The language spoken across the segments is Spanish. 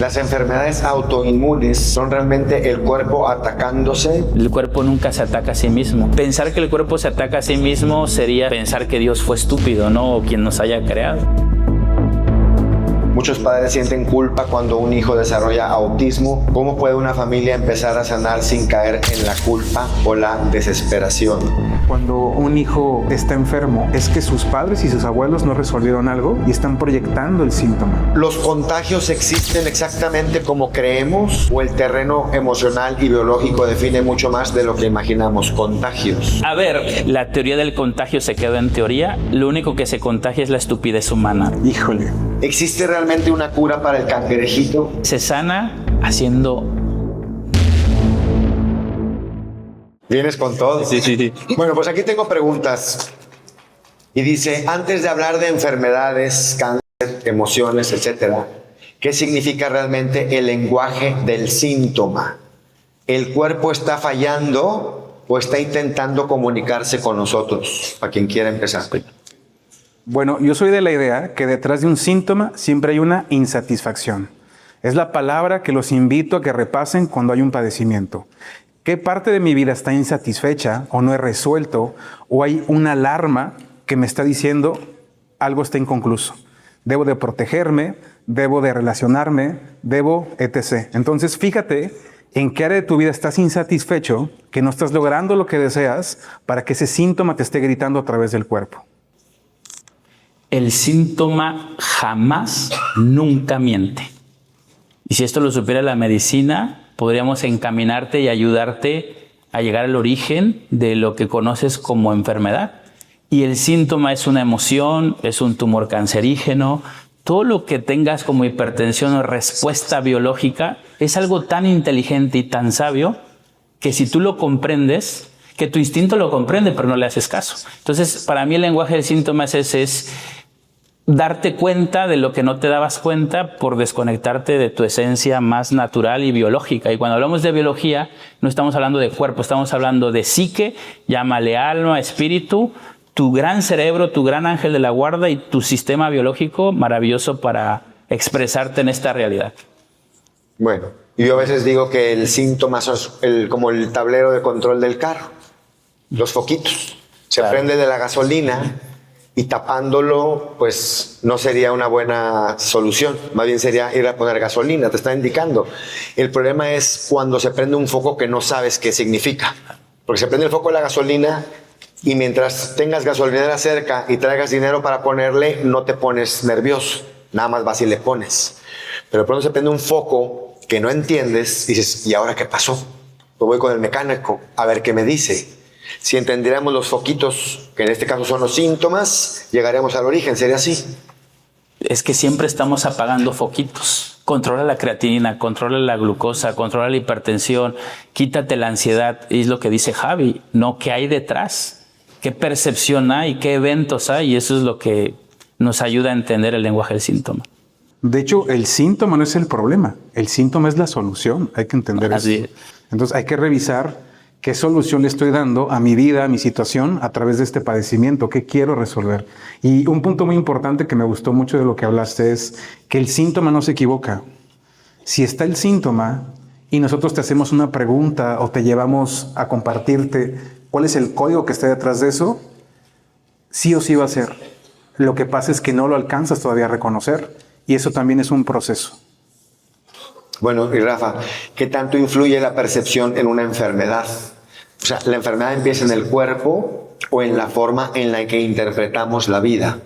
Las enfermedades autoinmunes son realmente el cuerpo atacándose. El cuerpo nunca se ataca a sí mismo. Pensar que el cuerpo se ataca a sí mismo sería pensar que Dios fue estúpido, ¿no? O quien nos haya creado. Muchos padres sienten culpa cuando un hijo desarrolla autismo. ¿Cómo puede una familia empezar a sanar sin caer en la culpa o la desesperación? Cuando un hijo está enfermo, es que sus padres y sus abuelos no resolvieron algo y están proyectando el síntoma. ¿Los contagios existen exactamente como creemos o el terreno emocional y biológico define mucho más de lo que imaginamos? Contagios. A ver, la teoría del contagio se quedó en teoría. Lo único que se contagia es la estupidez humana. Híjole. ¿Existe realmente una cura para el cangrejito? Se sana haciendo... ¿Vienes con todo? Sí. Bueno, pues aquí tengo preguntas. Y dice, antes de hablar de enfermedades, cáncer, emociones, etcétera, ¿qué significa realmente el lenguaje del síntoma? ¿El cuerpo está fallando o está intentando comunicarse con nosotros? Para quien quiera empezar. Bueno, yo soy de la idea que detrás de un síntoma siempre hay una insatisfacción. Es la palabra que los invito a que repasen cuando hay un padecimiento. ¿Qué parte de mi vida está insatisfecha o no he resuelto o hay una alarma que me está diciendo algo está inconcluso? Debo de protegerme, debo de relacionarme, debo etc. Entonces fíjate en qué área de tu vida estás insatisfecho, que no estás logrando lo que deseas para que ese síntoma te esté gritando a través del cuerpo. El síntoma jamás, nunca miente. Y si esto lo supiera la medicina, podríamos encaminarte y ayudarte a llegar al origen de lo que conoces como enfermedad. Y el síntoma es una emoción, es un tumor cancerígeno. Todo lo que tengas como hipertensión o respuesta biológica es algo tan inteligente y tan sabio que si tú lo comprendes, que tu instinto lo comprende, pero no le haces caso. Entonces, para mí el lenguaje del síntoma es ese, es darte cuenta de lo que no te dabas cuenta por desconectarte de tu esencia más natural y biológica. Y cuando hablamos de biología, no estamos hablando de cuerpo, estamos hablando de psique, llámale alma, espíritu, tu gran cerebro, tu gran ángel de la guarda y tu sistema biológico maravilloso para expresarte en esta realidad. Bueno, yo a veces digo que el síntoma es como el tablero de control del carro, los foquitos. Se prende de la gasolina y tapándolo, pues no sería una buena solución. Más bien sería ir a poner gasolina, te está indicando. El problema es cuando se prende un foco que no sabes qué significa. Porque se prende el foco de la gasolina y mientras tengas gasolinera cerca y traigas dinero para ponerle, no te pones nervioso. Nada más vas y le pones. Pero pronto se prende un foco que no entiendes y dices, ¿y ahora qué pasó? Pues voy con el mecánico a ver qué me dice. Si entendiéramos los foquitos, que en este caso son los síntomas, llegaríamos al origen, sería así. Es que siempre estamos apagando foquitos. Controla la creatinina, controla la glucosa, controla la hipertensión, quítate la ansiedad. Y es lo que dice Javi, no qué hay detrás, qué percepción hay, qué eventos hay. Y eso es lo que nos ayuda a entender el lenguaje del síntoma. De hecho, el síntoma no es el problema, el síntoma es la solución. Hay que entender eso. Entonces hay que revisar qué solución le estoy dando a mi vida, a mi situación, a través de este padecimiento, qué quiero resolver. Y un punto muy importante que me gustó mucho de lo que hablaste es que el síntoma no se equivoca. Si está el síntoma y nosotros te hacemos una pregunta o te llevamos a compartirte cuál es el código que está detrás de eso, sí o sí va a ser. Lo que pasa es que no lo alcanzas todavía a reconocer y eso también es un proceso. Bueno, y Rafa, ¿qué tanto influye la percepción en una enfermedad? O sea, ¿la enfermedad empieza en el cuerpo o en la forma en la que interpretamos la vida?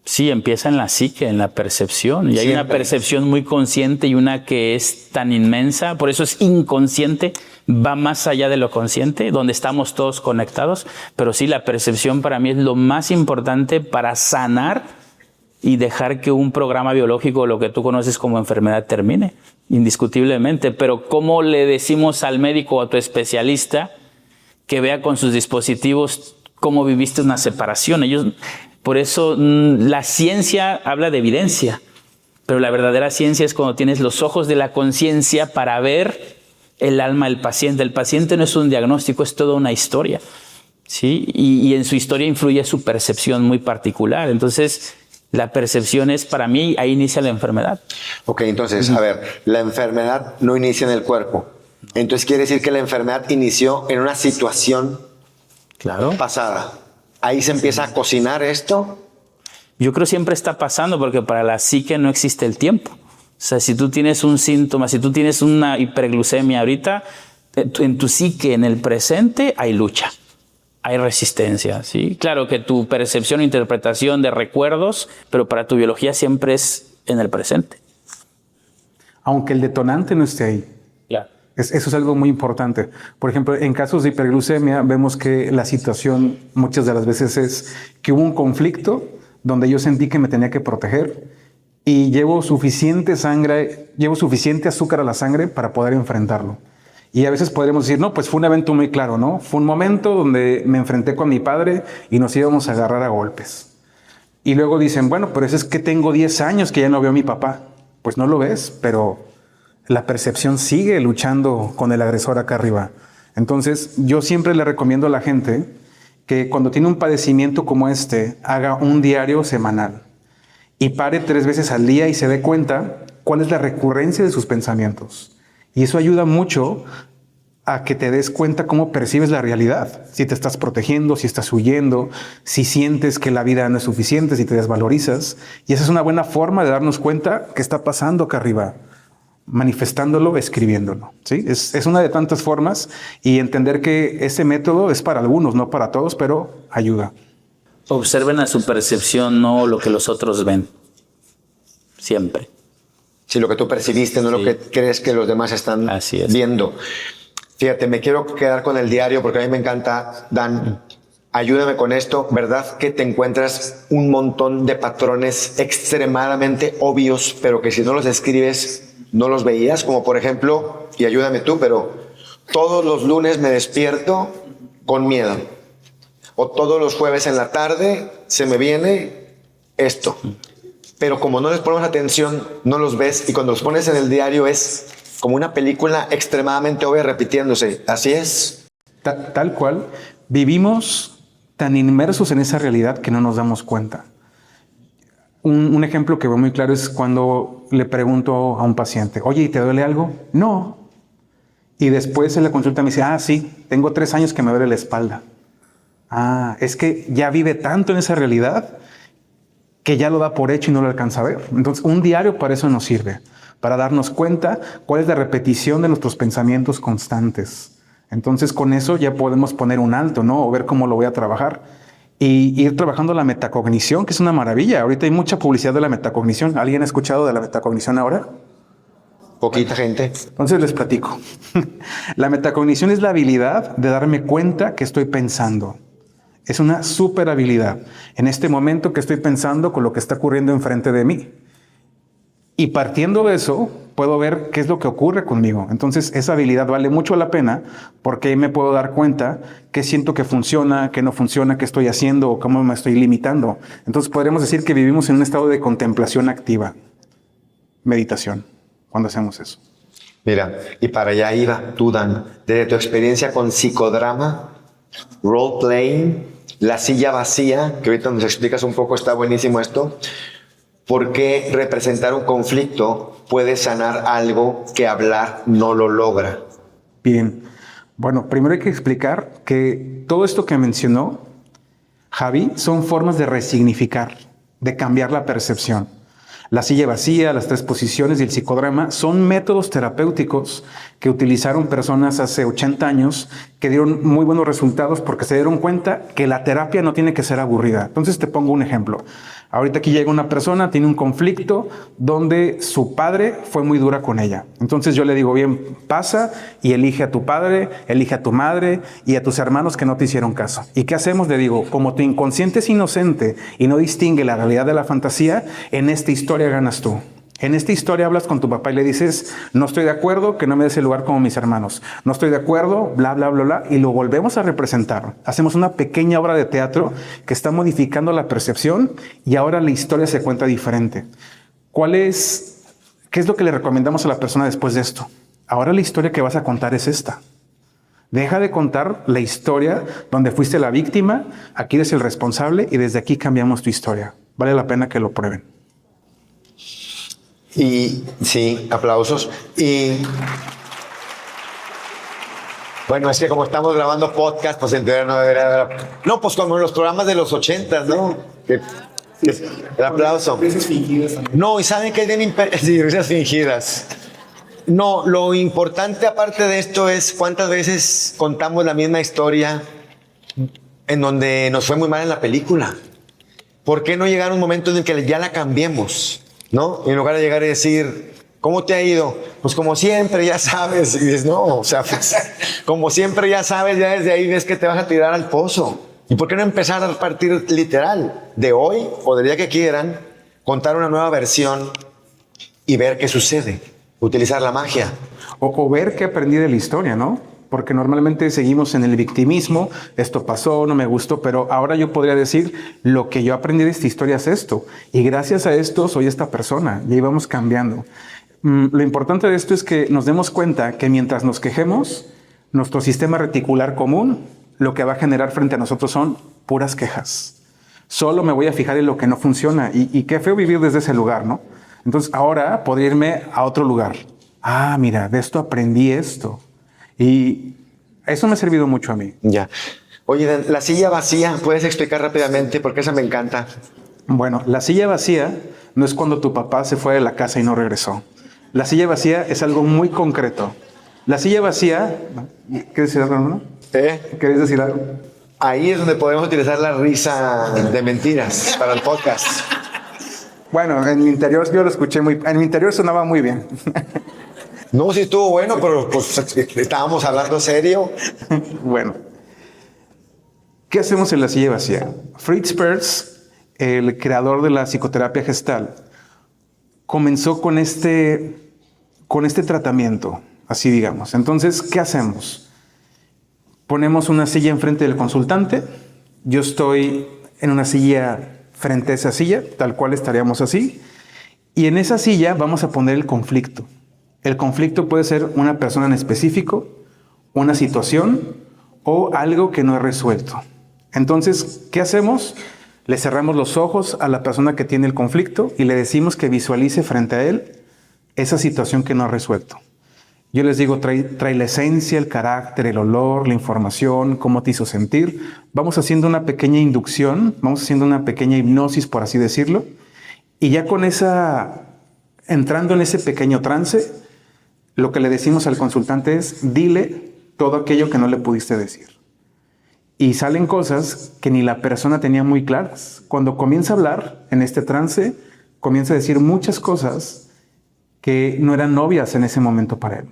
Sí, empieza en la psique, en la percepción. Y hay una percepción muy consciente y una que es tan inmensa, por eso es inconsciente, va más allá de lo consciente, donde estamos todos conectados. Pero sí, la percepción para mí es lo más importante para sanar y dejar que un programa biológico, lo que tú conoces como enfermedad, termine, indiscutiblemente. Pero ¿cómo le decimos al médico o a tu especialista que vea con sus dispositivos cómo viviste una separación? Por eso la ciencia habla de evidencia, pero la verdadera ciencia es cuando tienes los ojos de la conciencia para ver el alma del paciente. El paciente no es un diagnóstico, es toda una historia, ¿sí? Y en su historia influye su percepción muy particular. Entonces, La percepción es, para mí, ahí inicia la enfermedad. Ok, entonces, a ver, la enfermedad no inicia en el cuerpo. Entonces quiere decir que la enfermedad inició en una situación Claro. pasada. Ahí se empieza a cocinar esto. Yo creo que siempre está pasando porque para la psique no existe el tiempo. O sea, si tú tienes un síntoma, si tú tienes una hiperglucemia ahorita, en tu psique, en el presente, hay lucha, hay resistencia, ¿sí? Claro que tu percepción, interpretación de recuerdos, pero para tu biología siempre es en el presente. Aunque el detonante no esté ahí. Claro. Eso es algo muy importante. Por ejemplo, en casos de hiperglucemia vemos que la situación muchas de las veces es que hubo un conflicto donde yo sentí que me tenía que proteger y llevo suficiente azúcar a la sangre para poder enfrentarlo. Y a veces podríamos decir, no, pues fue un evento muy claro, ¿no? Fue un momento donde me enfrenté con mi padre y nos íbamos a agarrar a golpes. Y luego dicen, bueno, pero eso es que tengo 10 años que ya no veo a mi papá. Pues no lo ves, pero la percepción sigue luchando con el agresor acá arriba. Entonces, yo siempre le recomiendo a la gente que cuando tiene un padecimiento como este, haga un diario semanal y pare 3 veces al día y se dé cuenta cuál es la recurrencia de sus pensamientos. Y eso ayuda mucho a que te des cuenta cómo percibes la realidad. Si te estás protegiendo, si estás huyendo, si sientes que la vida no es suficiente, si te desvalorizas. Y esa es una buena forma de darnos cuenta qué está pasando acá arriba, manifestándolo, escribiéndolo. ¿Sí? Es una de tantas formas y entender que ese método es para algunos, no para todos, pero ayuda. Observen a su percepción, no lo que los otros ven. Siempre. Si lo que tú percibiste, no Sí. lo que crees que los demás están Así es. viendo. Fíjate, me quiero quedar con el diario porque a mí me encanta. Dan, ayúdame con esto. ¿Verdad que te encuentras un montón de patrones extremadamente obvios, pero que si no los escribes, no los veías? Como por ejemplo, y ayúdame tú, pero todos los lunes me despierto con miedo. O todos los jueves en la tarde se me viene esto. Pero como no les ponemos atención, no los ves. Y cuando los pones en el diario es como una película extremadamente obvia repitiéndose. Así es. Tal cual, vivimos tan inmersos en esa realidad que no nos damos cuenta. Un ejemplo que veo muy claro es cuando le pregunto a un paciente, oye, ¿y te duele algo? No. Y después en la consulta me dice, sí, tengo 3 años que me duele la espalda. Es que ya vive tanto en esa realidad que ya lo da por hecho y no lo alcanza a ver. Entonces, un diario para eso nos sirve, para darnos cuenta cuál es la repetición de nuestros pensamientos constantes. Entonces, con eso ya podemos poner un alto, ¿no? O ver cómo lo voy a trabajar. Y ir trabajando la metacognición, que es una maravilla. Ahorita hay mucha publicidad de la metacognición. ¿Alguien ha escuchado de la metacognición ahora? Poquita gente. Entonces les platico. La metacognición es la habilidad de darme cuenta que estoy pensando. Es una súper habilidad. En este momento que estoy pensando con lo que está ocurriendo enfrente de mí. Y partiendo de eso, puedo ver qué es lo que ocurre conmigo. Entonces, esa habilidad vale mucho la pena porque ahí me puedo dar cuenta qué siento que funciona, qué no funciona, qué estoy haciendo o cómo me estoy limitando. Entonces, podríamos decir que vivimos en un estado de contemplación activa. Meditación, cuando hacemos eso. Mira, y para allá iba tú, Dan, desde tu experiencia con psicodrama, role-playing, la silla vacía, que ahorita nos explicas un poco, está buenísimo esto. ¿Por qué representar un conflicto puede sanar algo que hablar no lo logra? Bien. Bueno, primero hay que explicar que todo esto que mencionó Javi son formas de resignificar, de cambiar la percepción. La silla vacía, las 3 posiciones y el psicodrama son métodos terapéuticos que utilizaron personas hace 80 años que dieron muy buenos resultados porque se dieron cuenta que la terapia no tiene que ser aburrida. Entonces te pongo un ejemplo. Ahorita aquí llega una persona, tiene un conflicto donde su padre fue muy dura con ella. Entonces yo le digo, bien, pasa y elige a tu padre, elige a tu madre y a tus hermanos que no te hicieron caso. ¿Y qué hacemos? Le digo, como tu inconsciente es inocente y no distingue la realidad de la fantasía, en esta historia ganas tú. En esta historia hablas con tu papá y le dices, no estoy de acuerdo que no me des el lugar como mis hermanos. No estoy de acuerdo, bla, bla, bla, bla. Y lo volvemos a representar. Hacemos una pequeña obra de teatro que está modificando la percepción y ahora la historia se cuenta diferente. ¿Qué es lo que le recomendamos a la persona después de esto? Ahora la historia que vas a contar es esta. Deja de contar la historia donde fuiste la víctima, aquí eres el responsable y desde aquí cambiamos tu historia. vale la pena que lo prueben. Y sí, aplausos. Y bueno, es que como estamos grabando podcast, pues en teoría no debería haber... No, pues como en los programas de los 80, ¿no? El aplauso. Risas fingidas también. No, y ¿saben qué es bien sí, risas fingidas. No, lo importante aparte de esto es cuántas veces contamos la misma historia en donde nos fue muy mal en la película. ¿Por qué no llegar a un momento en el que ya la cambiemos? ¿No? En lugar de llegar y decir, ¿cómo te ha ido? Pues como siempre, ya sabes. Y dices, no, o sea, pues, como siempre ya sabes, ya desde ahí ves que te vas a tirar al pozo. ¿Y por qué no empezar a partir literal de hoy o del día que quieran, contar una nueva versión y ver qué sucede? Utilizar la magia. O ver qué aprendí de la historia, ¿no? Porque normalmente seguimos en el victimismo, esto pasó, no me gustó, pero ahora yo podría decir, lo que yo aprendí de esta historia es esto, y gracias a esto soy esta persona, y ahí vamos cambiando. Lo importante de esto es que nos demos cuenta que mientras nos quejemos, nuestro sistema reticular común, lo que va a generar frente a nosotros son puras quejas. Solo me voy a fijar en lo que no funciona, y qué feo vivir desde ese lugar, ¿no? Entonces ahora podría irme a otro lugar. Ah, mira, de esto aprendí esto. Y eso me ha servido mucho a mí. Ya. Oye, Dan, la silla vacía, ¿puedes explicar rápidamente? Porque esa me encanta. Bueno, la silla vacía no es cuando tu papá se fue de la casa y no regresó. La silla vacía es algo muy concreto. La silla vacía... ¿Quieres decir algo, hermano? ¿Quieres decir algo? Ahí es donde podemos utilizar la risa de mentiras para el podcast. Bueno, en mi interior yo lo escuché en mi interior sonaba muy bien. No, sí estuvo bueno, pero pues estábamos hablando serio. Bueno, ¿qué hacemos en la silla vacía? Fritz Perls, el creador de la psicoterapia gestal, comenzó con este tratamiento, así digamos. Entonces, ¿qué hacemos? Ponemos una silla enfrente del consultante. Yo estoy en una silla frente a esa silla, tal cual estaríamos así. Y en esa silla vamos a poner el conflicto. El conflicto puede ser una persona en específico, una situación o algo que no es resuelto. Entonces, ¿qué hacemos? Le cerramos los ojos a la persona que tiene el conflicto y le decimos que visualice frente a él esa situación que no ha resuelto. Yo les digo, trae la esencia, el carácter, el olor, la información, cómo te hizo sentir. Vamos haciendo una pequeña inducción, vamos haciendo una pequeña hipnosis, por así decirlo. Y ya con entrando en ese pequeño trance, lo que le decimos al consultante es, dile todo aquello que no le pudiste decir. Y salen cosas que ni la persona tenía muy claras. Cuando comienza a hablar en este trance, comienza a decir muchas cosas que no eran obvias en ese momento para él.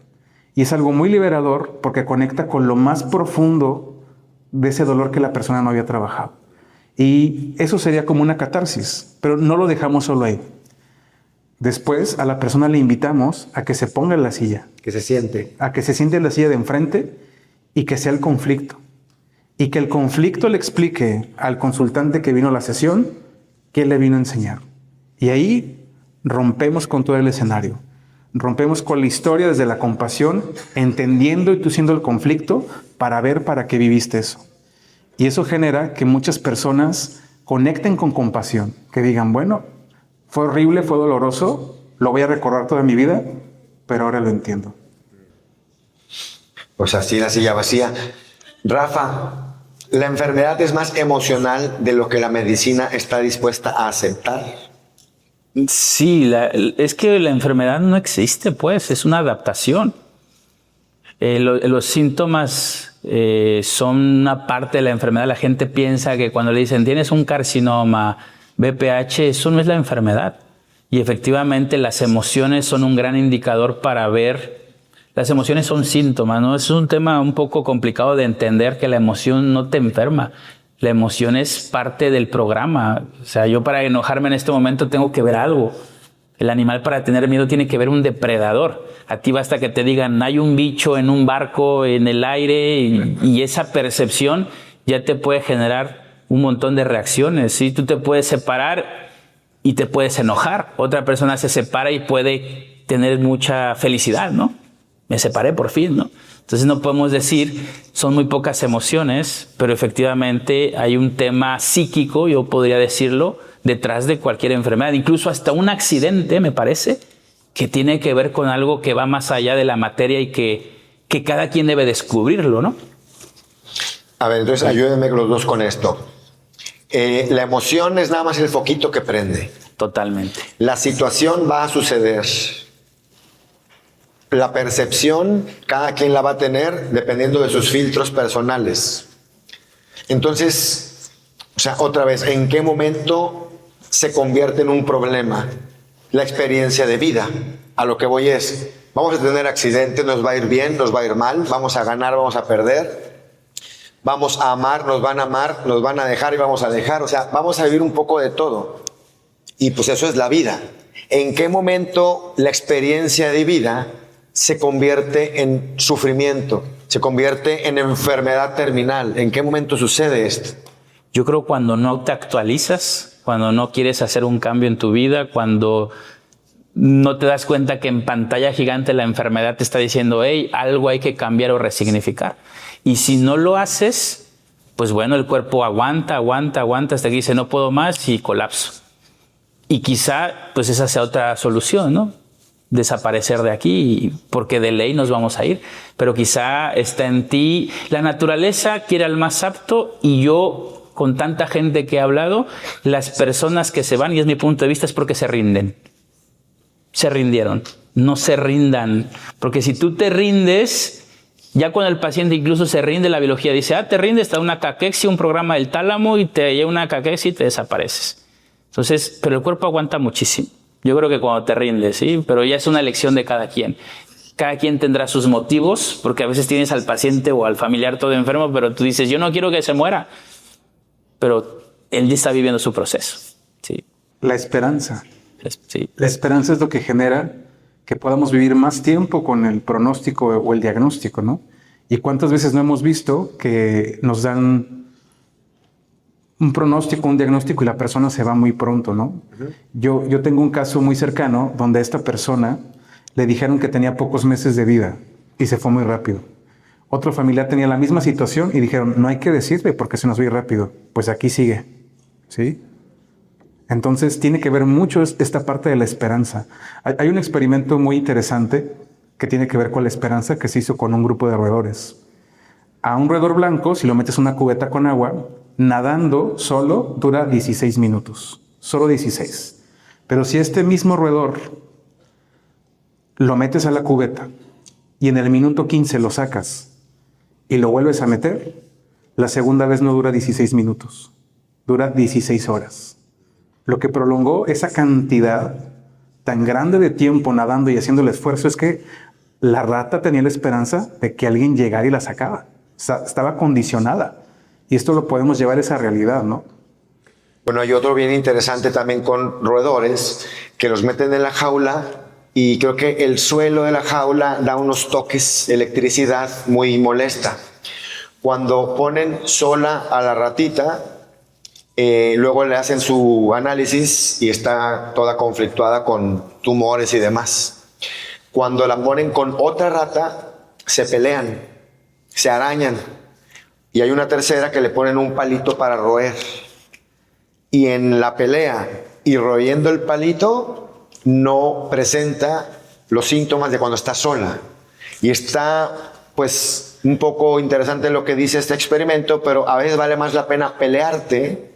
Y es algo muy liberador porque conecta con lo más profundo de ese dolor que la persona no había trabajado. Y eso sería como una catarsis, pero no lo dejamos solo ahí. Después a la persona le invitamos a que se ponga en la silla. Que se siente. A que se siente en la silla de enfrente y que sea el conflicto. Y que el conflicto le explique al consultante que vino a la sesión qué le vino a enseñar. Y ahí rompemos con todo el escenario. Rompemos con la historia desde la compasión, entendiendo y tú siendo el conflicto para ver para qué viviste eso. Y eso genera que muchas personas conecten con compasión, que digan, bueno, fue horrible, fue doloroso, lo voy a recordar toda mi vida, pero ahora lo entiendo. Pues así la silla vacía. Rafa, la enfermedad es más emocional de lo que la medicina está dispuesta a aceptar. Sí, es que la enfermedad no existe, pues, es una adaptación. Los síntomas son una parte de la enfermedad. La gente piensa que cuando le dicen tienes un carcinoma, BPH, eso no es la enfermedad. Y efectivamente las emociones son un gran indicador para ver. Las emociones son síntomas, ¿no? Es un tema un poco complicado de entender que la emoción no te enferma. La emoción es parte del programa. O sea, yo para enojarme en este momento tengo que ver algo. El animal para tener miedo tiene que ver un depredador. A ti basta que te digan, hay un bicho en un barco, en el aire, y esa percepción ya te puede generar un montón de reacciones. ¿Sí? Tú te puedes separar y te puedes enojar. Otra persona se separa y puede tener mucha felicidad, ¿no? Me separé por fin, ¿no? Entonces no podemos decir, son muy pocas emociones, pero efectivamente hay un tema psíquico, yo podría decirlo, detrás de cualquier enfermedad, incluso hasta un accidente, me parece, que tiene que ver con algo que va más allá de la materia y que cada quien debe descubrirlo, ¿no? A ver, entonces ayúdenme los dos con esto. La emoción es nada más el foquito que prende. Totalmente. La situación va a suceder. La percepción, cada quien la va a tener dependiendo de sus filtros personales. Entonces, o sea, otra vez, ¿en qué momento se convierte en un problema la experiencia de vida? A lo que voy es, vamos a tener accidentes, nos va a ir bien, nos va a ir mal, vamos a ganar, vamos a perder, vamos a amar, nos van a dejar y vamos a dejar, o sea, vamos a vivir un poco de todo. Y pues eso es la vida. ¿En qué momento la experiencia de vida se convierte en sufrimiento, se convierte en enfermedad terminal? ¿En qué momento sucede esto? Yo creo cuando no te actualizas, cuando no quieres hacer un cambio en tu vida, cuando no te das cuenta que en pantalla gigante la enfermedad te está diciendo, hey, algo hay que cambiar o resignificar. Y si no lo haces, pues bueno, el cuerpo aguanta hasta que dice no puedo más y colapso. Y quizá pues esa sea otra solución, ¿no? Desaparecer de aquí, porque de ley nos vamos a ir. Pero quizá está en ti, la naturaleza quiere al más apto, y yo, con tanta gente que he hablado, las personas que se van, y es mi punto de vista, es porque se rinden. Se rindieron. No se rindan. Porque si tú te rindes, ya cuando el paciente incluso se rinde, la biología dice, te rindes, te da una caquexia, un programa del tálamo, y te lleva una caquexia y te desapareces. Entonces, pero el cuerpo aguanta muchísimo. Yo creo que cuando te rindes, ¿sí? Pero ya es una elección de cada quien. Cada quien tendrá sus motivos, porque a veces tienes al paciente o al familiar todo enfermo, pero tú dices, yo no quiero que se muera. Pero él ya está viviendo su proceso. ¿Sí? La esperanza. Sí. La esperanza es lo que genera que podamos vivir más tiempo con el pronóstico o el diagnóstico, ¿no? Y cuántas veces no hemos visto que nos dan un pronóstico, un diagnóstico y la persona se va muy pronto, ¿no? Yo tengo un caso muy cercano donde a esta persona le dijeron que tenía pocos meses de vida y se fue muy rápido. Otro familiar tenía la misma situación y dijeron, no hay que decirle porque se nos va a ir rápido. Pues aquí sigue, ¿sí? Entonces tiene que ver mucho esta parte de la esperanza. Hay un experimento muy interesante que tiene que ver con la esperanza que se hizo con un grupo de roedores. A un roedor blanco, si lo metes en una cubeta con agua, nadando solo dura 16 minutos, solo 16. Pero si este mismo roedor lo metes a la cubeta y en el minuto 15 lo sacas y lo vuelves a meter, la segunda vez no dura 16 minutos, dura 16 horas. Lo que prolongó esa cantidad tan grande de tiempo nadando y haciendo el esfuerzo es que la rata tenía la esperanza de que alguien llegara y la sacaba. Estaba condicionada. Y esto lo podemos llevar a esa realidad, ¿no? Bueno, hay otro bien interesante también con roedores que los meten en la jaula y creo que el suelo de la jaula da unos toques, electricidad muy molesta. Cuando ponen sola a la ratita, luego le hacen su análisis y está toda conflictuada con tumores y demás. Cuando la ponen con otra rata, se pelean, se arañan. Y hay una tercera que le ponen un palito para roer. Y en la pelea y royendo el palito, no presenta los síntomas de cuando está sola. Y está, pues, un poco interesante lo que dice este experimento, pero a veces vale más la pena pelearte,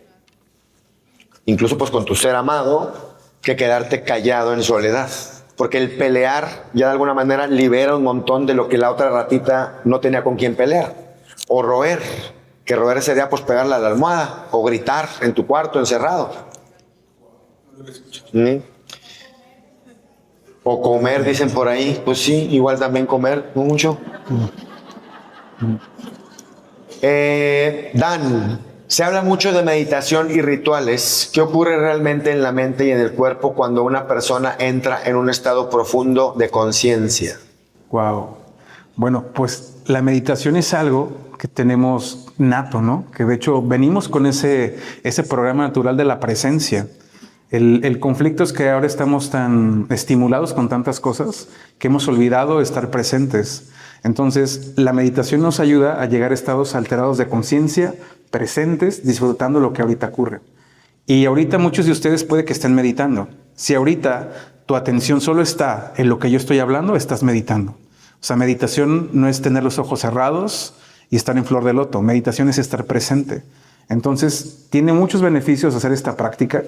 incluso pues con tu ser amado, que quedarte callado en soledad. Porque el pelear ya de alguna manera libera un montón de lo que la otra ratita no tenía con quién pelear. O roer, que roer sería pues pegarle a la almohada o gritar en tu cuarto encerrado. O comer, dicen por ahí. Pues sí, igual también comer, no mucho. Dan, se habla mucho de meditación y rituales. ¿Qué ocurre realmente en la mente y en el cuerpo cuando una persona entra en un estado profundo de conciencia? Wow. Bueno, pues la meditación es algo que tenemos nato, ¿no? Que de hecho venimos con ese programa natural de la presencia. El conflicto es que ahora estamos tan estimulados con tantas cosas que hemos olvidado estar presentes. Entonces, la meditación nos ayuda a llegar a estados alterados de conciencia, presentes, disfrutando lo que ahorita ocurre. Y ahorita muchos de ustedes puede que estén meditando. Si ahorita tu atención solo está en lo que yo estoy hablando, estás meditando. O sea, meditación no es tener los ojos cerrados y estar en flor de loto. Meditación es estar presente. Entonces, tiene muchos beneficios hacer esta práctica.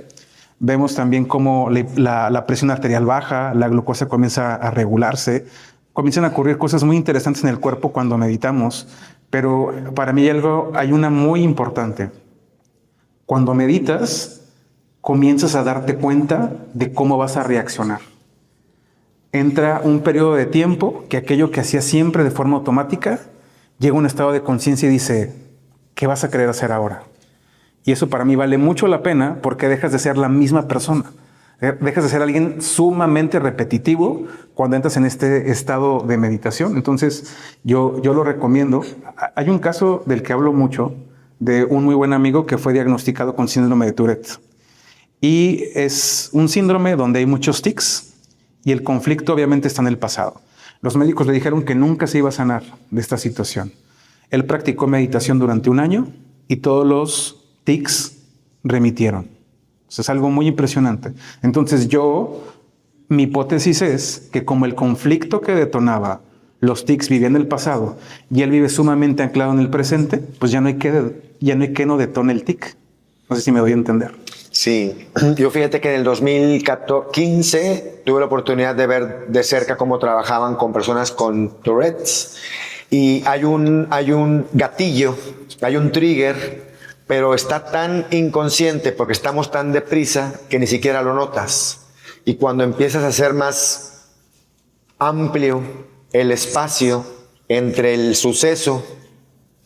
Vemos también cómo la presión arterial baja, la glucosa comienza a regularse, comienzan a ocurrir cosas muy interesantes en el cuerpo cuando meditamos. Pero para mí hay una muy importante. Cuando meditas, comienzas a darte cuenta de cómo vas a reaccionar. Entra un periodo de tiempo que aquello que hacías siempre de forma automática, llega a un estado de conciencia y dice, ¿qué vas a querer hacer ahora? Y eso para mí vale mucho la pena porque dejas de ser la misma persona. Dejas de ser alguien sumamente repetitivo cuando entras en este estado de meditación. Entonces, yo lo recomiendo. Hay un caso del que hablo mucho, de un muy buen amigo que fue diagnosticado con síndrome de Tourette. Y es un síndrome donde hay muchos tics y el conflicto obviamente está en el pasado. Los médicos le dijeron que nunca se iba a sanar de esta situación. Él practicó meditación durante 1 año y todos los tics remitieron. Eso es algo muy impresionante. Entonces mi hipótesis es que como el conflicto que detonaba los tics vivía en el pasado y él vive sumamente anclado en el presente, pues ya no hay que no detone el tic. No sé si me doy a entender. Sí, yo fíjate que en el 2015 tuve la oportunidad de ver de cerca cómo trabajaban con personas con Tourette's y hay un gatillo, hay un trigger, pero está tan inconsciente porque estamos tan deprisa que ni siquiera lo notas. Y cuando empiezas a hacer más amplio el espacio entre el suceso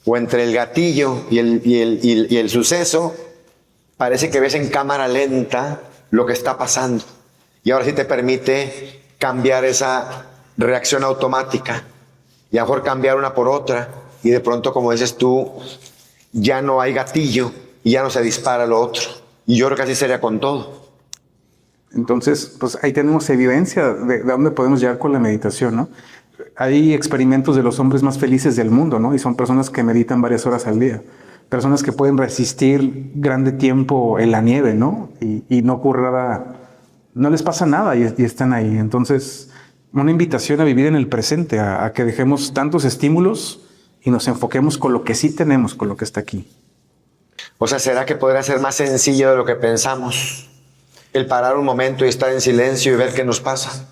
o entre el gatillo y el suceso, parece que ves en cámara lenta lo que está pasando. Y ahora sí te permite cambiar esa reacción automática y a lo mejor cambiar una por otra. Y de pronto, como dices tú, ya no hay gatillo y ya no se dispara lo otro. Y yo creo que así sería con todo. Entonces, pues ahí tenemos evidencia de dónde podemos llegar con la meditación, ¿no? Hay experimentos de los hombres más felices del mundo, ¿no? Y son personas que meditan varias horas al día. Personas que pueden resistir grande tiempo en la nieve, ¿no? Y no ocurre nada, no les pasa nada y están ahí. Entonces, una invitación a vivir en el presente, a que dejemos tantos estímulos y nos enfoquemos con lo que sí tenemos, con lo que está aquí. O sea, ¿será que podría ser más sencillo de lo que pensamos? El parar un momento y estar en silencio y ver qué nos pasa.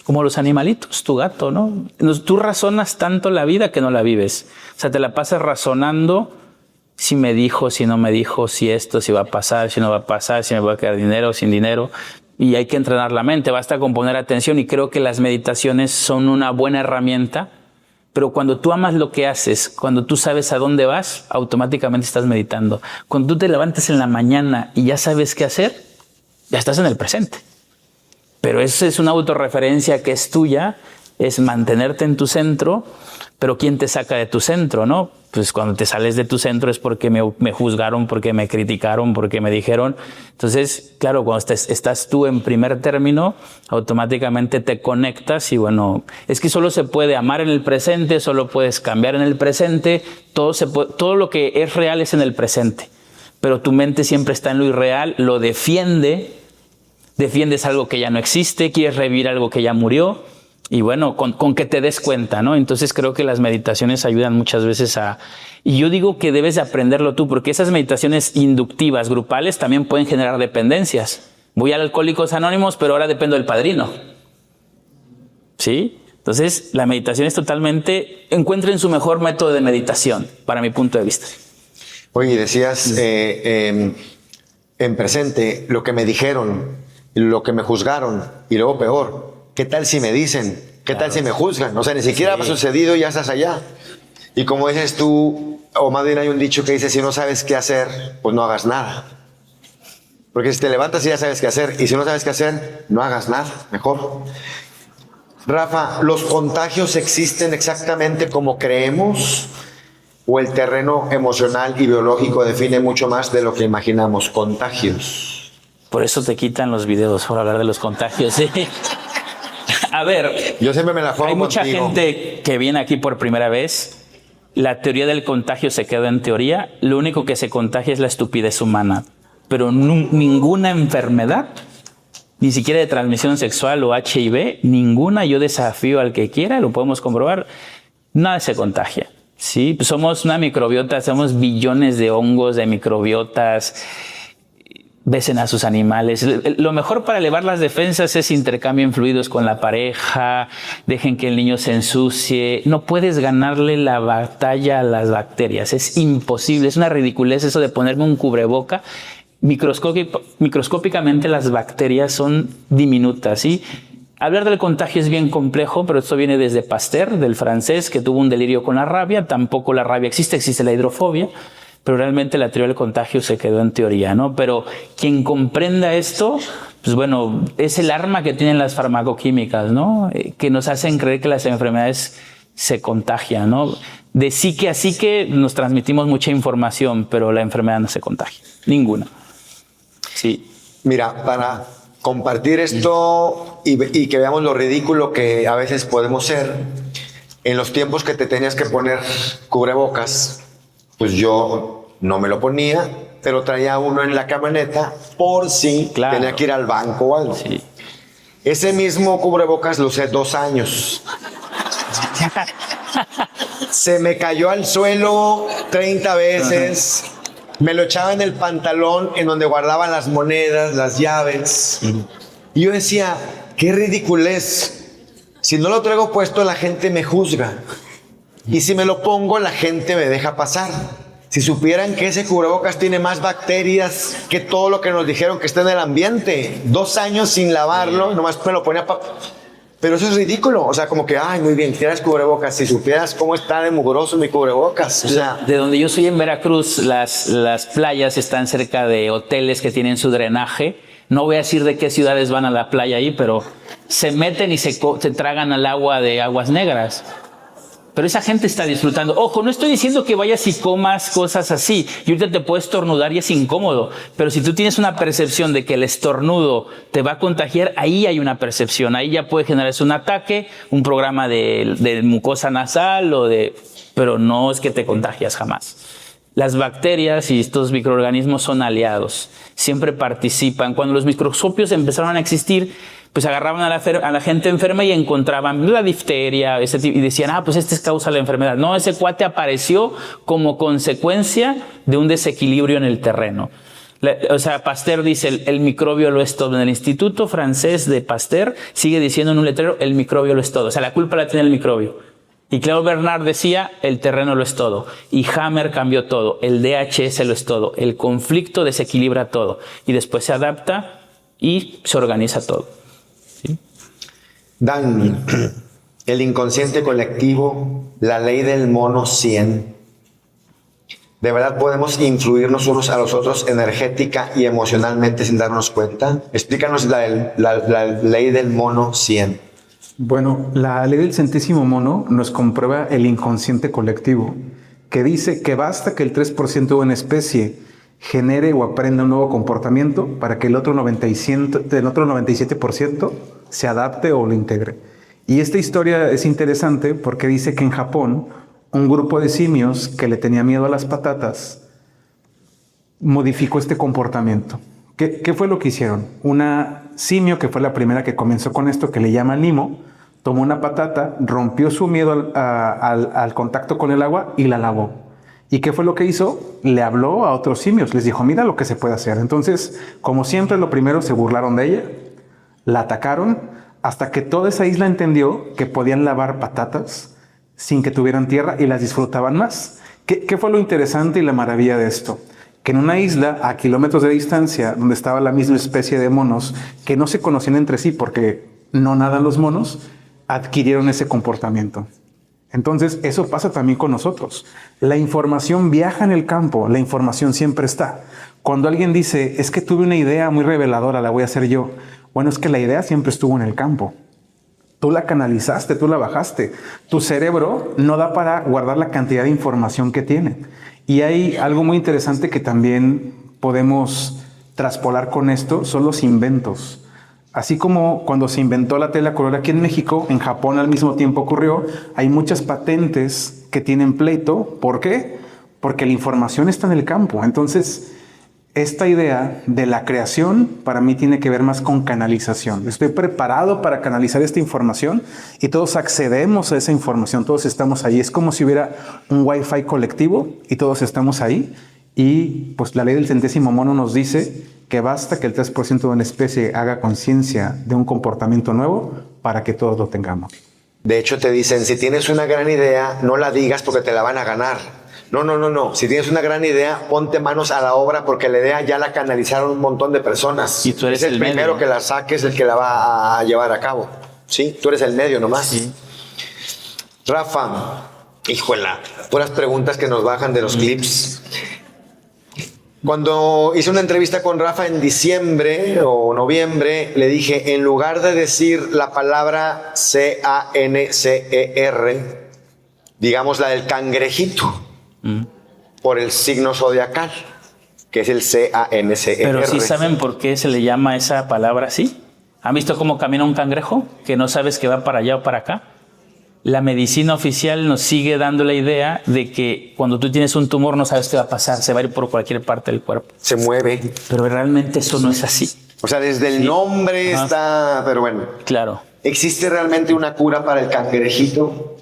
Como los animalitos, tu gato, ¿no? Tú razonas tanto la vida que no la vives. O sea, te la pasas razonando si me dijo, si no me dijo, si esto, si va a pasar, si no va a pasar, si me va a quedar dinero o sin dinero. Y hay que entrenar la mente, basta con poner atención y creo que las meditaciones son una buena herramienta. Pero cuando tú amas lo que haces, cuando tú sabes a dónde vas, automáticamente estás meditando. Cuando tú te levantas en la mañana y ya sabes qué hacer, ya estás en el presente. Pero eso es una autorreferencia que es tuya, es mantenerte en tu centro, pero ¿quién te saca de tu centro, no? Pues cuando te sales de tu centro es porque me juzgaron, porque me criticaron, porque me dijeron. Entonces, claro, cuando estás tú en primer término, automáticamente te conectas y bueno, es que solo se puede amar en el presente, solo puedes cambiar en el presente, todo lo que es real es en el presente. Pero tu mente siempre está en lo irreal, lo defiendes algo que ya no existe, quieres revivir algo que ya murió. Y bueno, con que te des cuenta, ¿no? Entonces creo que las meditaciones ayudan muchas veces y yo digo que debes de aprenderlo tú, porque esas meditaciones inductivas, grupales, también pueden generar dependencias. Voy a Alcohólicos Anónimos, pero ahora dependo del padrino. ¿Sí? Entonces, la meditación es totalmente... Encuentren su mejor método de meditación, para mi punto de vista. Oye, decías en presente lo que me dijeron, lo que me juzgaron, y luego peor... ¿Qué tal si me dicen? ¿Qué tal si me juzgan? O sea, ni siquiera ha sucedido y ya estás allá. Y como dices tú, o más bien hay un dicho que dice, si no sabes qué hacer, pues no hagas nada. Porque si te levantas y ya sabes qué hacer, y si no sabes qué hacer, no hagas nada, mejor. Rafa, ¿los contagios existen exactamente como creemos? ¿O el terreno emocional y biológico define mucho más de lo que imaginamos? Contagios. Por eso te quitan los videos, por hablar de los contagios, ¿sí? A ver, yo siempre me la juego hay mucha contigo. gente que viene aquí por primera vez. La teoría del contagio se queda en teoría. Lo único que se contagia es la estupidez humana. pero ninguna enfermedad, ni siquiera de transmisión sexual o HIV, ninguna. Yo desafío al que quiera, lo podemos comprobar, nada se contagia. Sí, pues somos una microbiota, somos billones de hongos, de microbiotas. Besen a sus animales. Lo mejor para elevar las defensas es intercambien fluidos con la pareja, dejen que el niño se ensucie. No puedes ganarle la batalla a las bacterias, es imposible, es una ridiculez eso de ponerme un cubreboca. Microscópicamente las bacterias son diminutas, ¿sí? Hablar del contagio es bien complejo, pero esto viene desde Pasteur, del francés, que tuvo un delirio con la rabia. Tampoco la rabia existe la hidrofobia. Pero realmente la teoría del contagio se quedó en teoría, ¿no? Pero quien comprenda esto, pues bueno, es el arma que tienen las farmacoquímicas, ¿no? Que nos hacen creer que las enfermedades se contagian, ¿no? De psique a psique nos transmitimos mucha información, pero la enfermedad no se contagia, ninguna. Sí. Mira, para compartir esto y que veamos lo ridículo que a veces podemos ser, en los tiempos que te tenías que poner cubrebocas, pues yo no me lo ponía, pero traía uno en la camioneta por si tenía que ir al banco o algo. Sí. Ese mismo cubrebocas lo usé 2 años. Se me cayó al suelo 30 veces. Me lo echaba en el pantalón en donde guardaba las monedas, las llaves. Y yo decía, qué ridiculez. Si no lo traigo puesto, la gente me juzga. Y si me lo pongo, la gente me deja pasar. Si supieran que ese cubrebocas tiene más bacterias que todo lo que nos dijeron que está en el ambiente. 2 años sin lavarlo, nomás me lo ponía Pero eso es ridículo. O sea, como que, ay, muy bien, tienes cubrebocas. Si supieras cómo está de mugroso mi cubrebocas. O sea, de donde yo soy en Veracruz, las playas están cerca de hoteles que tienen su drenaje. No voy a decir de qué ciudades van a la playa ahí, pero se meten y se tragan al agua de aguas negras. Pero esa gente está disfrutando. Ojo, no estoy diciendo que vayas y comas cosas así. Y ahorita te puedes estornudar y es incómodo. Pero si tú tienes una percepción de que el estornudo te va a contagiar, ahí hay una percepción. Ahí ya puede generarse un ataque, un programa de mucosa nasal pero no es que te contagias jamás. Las bacterias y estos microorganismos son aliados. Siempre participan. Cuando los microscopios empezaron a existir, pues agarraban a la gente enferma y encontraban la difteria, y decían, pues este es causa de la enfermedad. No, ese cuate apareció como consecuencia de un desequilibrio en el terreno. O sea, Pasteur dice, el microbio lo es todo. En el Instituto Francés de Pasteur sigue diciendo en un letrero, el microbio lo es todo. O sea, la culpa la tiene el microbio. Y Claude Bernard decía, el terreno lo es todo. Y Hammer cambió todo. El DHS lo es todo. El conflicto desequilibra todo. Y después se adapta y se organiza todo. ¿Sí? Dan, el inconsciente colectivo, la ley del mono 100. ¿De verdad podemos influirnos unos a los otros energética y emocionalmente sin darnos cuenta? Explícanos la ley del mono 100. Bueno, la ley del centésimo mono nos comprueba el inconsciente colectivo, que dice que basta que el 3% de una especie genere o aprenda un nuevo comportamiento para que el otro 97% se adapte o lo integre. Y esta historia es interesante porque dice que en Japón un grupo de simios que le tenía miedo a las patatas modificó este comportamiento. ¿Qué fue lo que hicieron? Una simio, que fue la primera que comenzó con esto, que le llama Nimo, tomó una patata, rompió su miedo al contacto con el agua y la lavó. ¿Y qué fue lo que hizo? Le habló a otros simios, les dijo, mira lo que se puede hacer. Entonces, como siempre, lo primero se burlaron de ella, la atacaron, hasta que toda esa isla entendió que podían lavar patatas sin que tuvieran tierra y las disfrutaban más. ¿Qué fue lo interesante y la maravilla de esto? Que en una isla a kilómetros de distancia, donde estaba la misma especie de monos, que no se conocían entre sí porque no nadan los monos, adquirieron ese comportamiento. Entonces, eso pasa también con nosotros. La información viaja en el campo, la información siempre está. Cuando alguien dice, es que tuve una idea muy reveladora, la voy a hacer yo. Bueno, es que la idea siempre estuvo en el campo. Tú la canalizaste, tú la bajaste. Tu cerebro no da para guardar la cantidad de información que tiene. Y hay algo muy interesante que también podemos traspolar con esto, son los inventos. Así como cuando se inventó la tela color aquí en México, en Japón al mismo tiempo ocurrió, hay muchas patentes que tienen pleito. ¿Por qué? Porque la información está en el campo. Entonces, esta idea de la creación para mí tiene que ver más con canalización. Estoy preparado para canalizar esta información y todos accedemos a esa información, todos estamos ahí. Es como si hubiera un Wi-Fi colectivo y todos estamos ahí. Y pues la ley del centésimo mono nos dice que basta que el 3% de una especie haga conciencia de un comportamiento nuevo para que todos lo tengamos. De hecho, te dicen, si tienes una gran idea, no la digas porque te la van a ganar. No. Si tienes una gran idea, ponte manos a la obra porque la idea ya la canalizaron un montón de personas. Y tú eres es el primero medio. que la saques, el que la va a llevar a cabo. Sí, tú eres el medio nomás. Sí. Rafa, híjola, puras preguntas que nos bajan de los clips. Cuando hice una entrevista con Rafa en diciembre o noviembre, le dije, en lugar de decir la palabra C-A-N-C-E-R, digamos la del cangrejito, por el signo zodiacal, que es el C-A-N-C-E-R. Pero sí saben por qué se le llama esa palabra así. ¿Han visto cómo camina un cangrejo? Que no sabes que va para allá o para acá. La medicina oficial nos sigue dando la idea de que cuando tú tienes un tumor no sabes qué va a pasar, se va a ir por cualquier parte del cuerpo. Se mueve. Pero realmente eso no es así. O sea, desde el nombre está... Pero bueno, Claro. ¿existe realmente una cura para el cangrejito?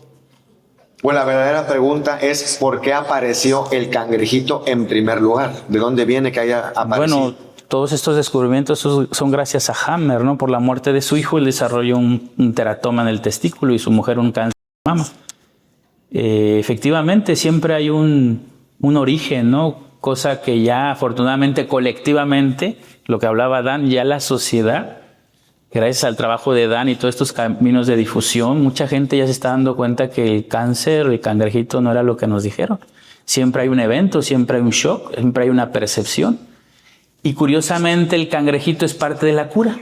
Bueno, la verdadera pregunta es ¿por qué apareció el cangrejito en primer lugar? ¿De dónde viene que haya aparecido? Bueno, todos estos descubrimientos son gracias a Hammer, ¿no? Por la muerte de su hijo, él desarrolló un teratoma en el testículo y su mujer un cáncer de mama. Efectivamente, siempre hay un origen, ¿no? Cosa que ya afortunadamente colectivamente, lo que hablaba Dan, ya la sociedad, gracias al trabajo de Dan y todos estos caminos de difusión, mucha gente ya se está dando cuenta que el cáncer, el cangrejito no era lo que nos dijeron. Siempre hay un evento, siempre hay un shock, siempre hay una percepción. Y curiosamente el cangrejito es parte de la cura.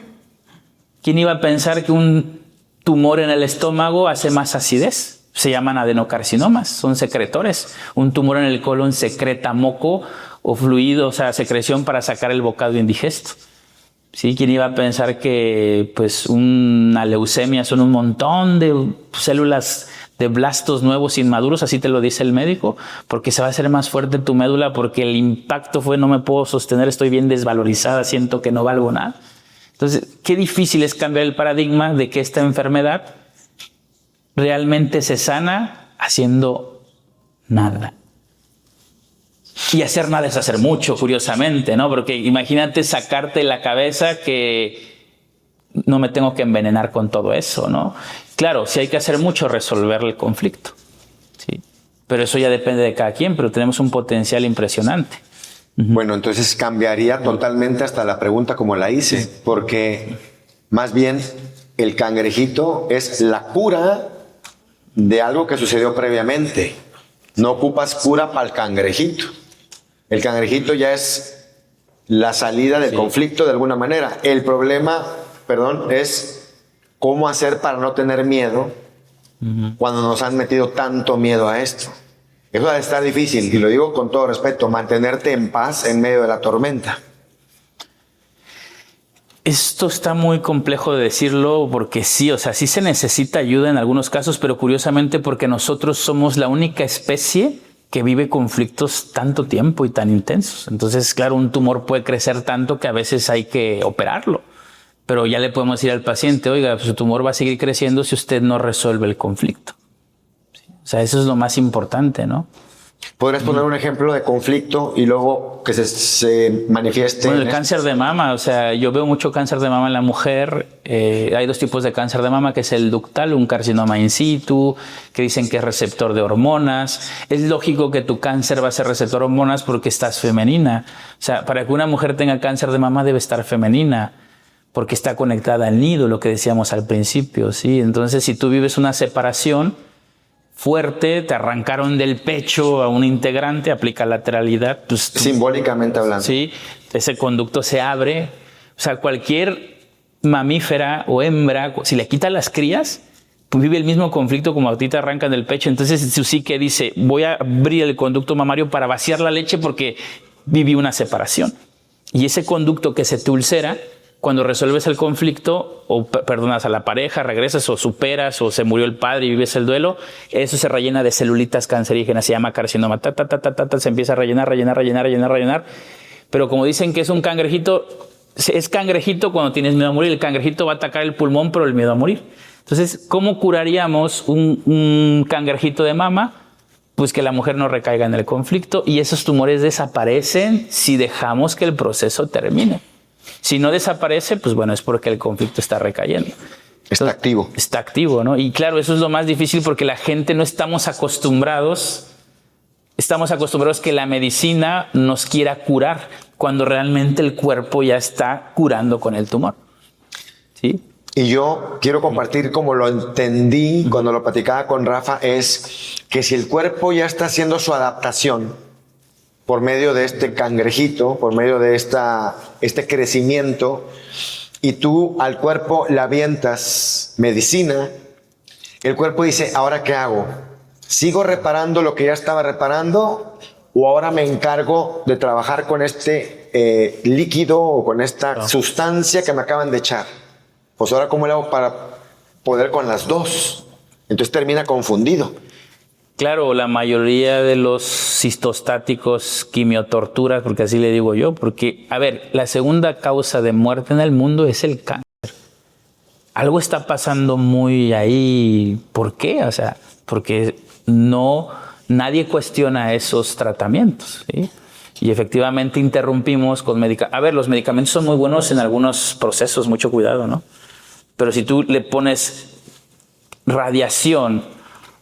¿Quién iba a pensar que un tumor en el estómago hace más acidez? Se llaman adenocarcinomas, son secretores. Un tumor en el colon secreta moco o fluido, o sea, secreción para sacar el bocado indigesto. ¿Sí? ¿Quién iba a pensar que pues una leucemia son un montón de células de blastos nuevos inmaduros? Así te lo dice el médico, porque se va a hacer más fuerte tu médula porque el impacto fue no me puedo sostener, estoy bien desvalorizada, siento que no valgo nada. Entonces, qué difícil es cambiar el paradigma de que esta enfermedad realmente se sana haciendo nada. Y hacer nada es hacer mucho, curiosamente, ¿no? Porque imagínate sacarte la cabeza que no me tengo que envenenar con todo eso, ¿no? Claro, si hay que hacer mucho, resolver el conflicto, ¿sí? Pero eso ya depende de cada quien, pero tenemos un potencial impresionante. Bueno, entonces cambiaría totalmente hasta la pregunta como la hice, porque más bien el cangrejito es la cura de algo que sucedió previamente. No ocupas cura para el cangrejito. El cangrejito ya es la salida del conflicto de alguna manera. El problema, es cómo hacer para no tener miedo cuando nos han metido tanto miedo a esto. Eso va a estar difícil, y lo digo con todo respeto, mantenerte en paz en medio de la tormenta. Esto está muy complejo de decirlo porque sí, o sea, sí se necesita ayuda en algunos casos, pero curiosamente porque nosotros somos la única especie que vive conflictos tanto tiempo y tan intensos. Entonces, claro, un tumor puede crecer tanto que a veces hay que operarlo. Pero ya le podemos decir al paciente, oiga, su tumor va a seguir creciendo si usted no resuelve el conflicto. ¿Sí? O sea, eso es lo más importante, ¿no? ¿Podrías poner un ejemplo de conflicto y luego que se manifieste? Bueno, el cáncer de mama, o sea, yo veo mucho cáncer de mama en la mujer. Hay dos tipos de cáncer de mama, que es el ductal, un carcinoma in situ, que dicen que es receptor de hormonas. Es lógico que tu cáncer va a ser receptor de hormonas porque estás femenina. O sea, para que una mujer tenga cáncer de mama debe estar femenina, porque está conectada al nido, lo que decíamos al principio, ¿sí? Entonces, si tú vives una separación fuerte, te arrancaron del pecho a un integrante, aplica lateralidad. Pues, simbólicamente hablando. Sí, ese conducto se abre. O sea, cualquier mamífera o hembra, si le quita las crías, pues vive el mismo conflicto como a ti te arrancan del pecho. Entonces su psique dice, voy a abrir el conducto mamario para vaciar la leche porque viví una separación. Y ese conducto que se te ulcera, cuando resuelves el conflicto o perdonas a la pareja, regresas o superas o se murió el padre y vives el duelo, eso se rellena de celulitas cancerígenas, se llama carcinoma, se empieza a rellenar, Pero como dicen que es un cangrejito, es cangrejito cuando tienes miedo a morir. El cangrejito va a atacar el pulmón, pero el miedo a morir. Entonces, ¿cómo curaríamos un cangrejito de mama? Pues que la mujer no recaiga en el conflicto y esos tumores desaparecen si dejamos que el proceso termine. Si no desaparece, pues bueno, es porque el conflicto está recayendo. Está activo. Está activo, ¿no? Y claro, eso es lo más difícil porque la gente no estamos acostumbrados que la medicina nos quiera curar cuando realmente el cuerpo ya está curando con el tumor. ¿Sí? Y yo quiero compartir como lo entendí cuando lo platicaba con Rafa, es que si el cuerpo ya está haciendo su adaptación por medio de este cangrejito, por medio de este crecimiento, y tú al cuerpo le avientas medicina, el cuerpo dice, ¿ahora qué hago? ¿Sigo reparando lo que ya estaba reparando o ahora me encargo de trabajar con este líquido o con esta sustancia que me acaban de echar? Pues ahora, ¿cómo le hago para poder con las dos? Entonces termina confundido. Claro, la mayoría de los citostáticos, quimiotorturas, porque así le digo yo, porque, a ver, la segunda causa de muerte en el mundo es el cáncer. Algo está pasando muy ahí. ¿Por qué? O sea, porque nadie cuestiona esos tratamientos, ¿sí? Y efectivamente interrumpimos con medicamentos. A ver, los medicamentos son muy buenos en algunos procesos, mucho cuidado, ¿no? Pero si tú le pones radiación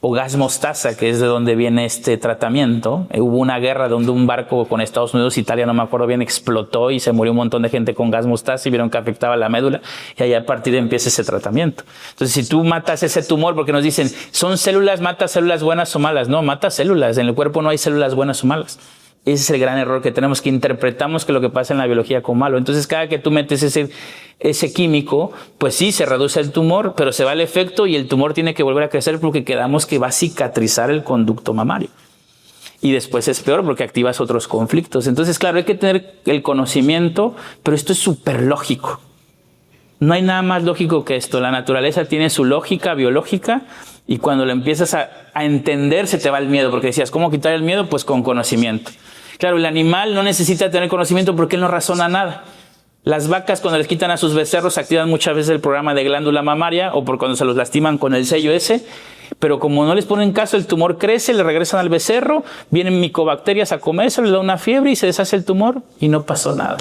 o gas mostaza, que es de donde viene este tratamiento, hubo una guerra donde un barco con Estados Unidos, Italia, no me acuerdo bien, explotó y se murió un montón de gente con gas mostaza y vieron que afectaba la médula y ahí a partir de empieza ese tratamiento. Entonces, si tú matas ese tumor, porque nos dicen, son células, mata células buenas o malas. No, mata células. En el cuerpo no hay células buenas o malas. Ese es el gran error que tenemos, que interpretamos que lo que pasa en la biología como malo. Entonces, cada que tú metes ese químico, pues sí, se reduce el tumor, pero se va el efecto y el tumor tiene que volver a crecer porque quedamos que va a cicatrizar el conducto mamario. Y después es peor porque activas otros conflictos. Entonces, claro, hay que tener el conocimiento, pero esto es súper lógico. No hay nada más lógico que esto. La naturaleza tiene su lógica biológica y cuando lo empiezas a entender se te va el miedo, porque decías, ¿cómo quitar el miedo? Pues con conocimiento. Claro, el animal no necesita tener conocimiento porque él no razona nada. Las vacas, cuando les quitan a sus becerros, activan muchas veces el programa de glándula mamaria o por cuando se los lastiman con el sello ese. Pero como no les ponen caso, el tumor crece, le regresan al becerro, vienen micobacterias a comerse, le da una fiebre y se deshace el tumor y no pasó nada.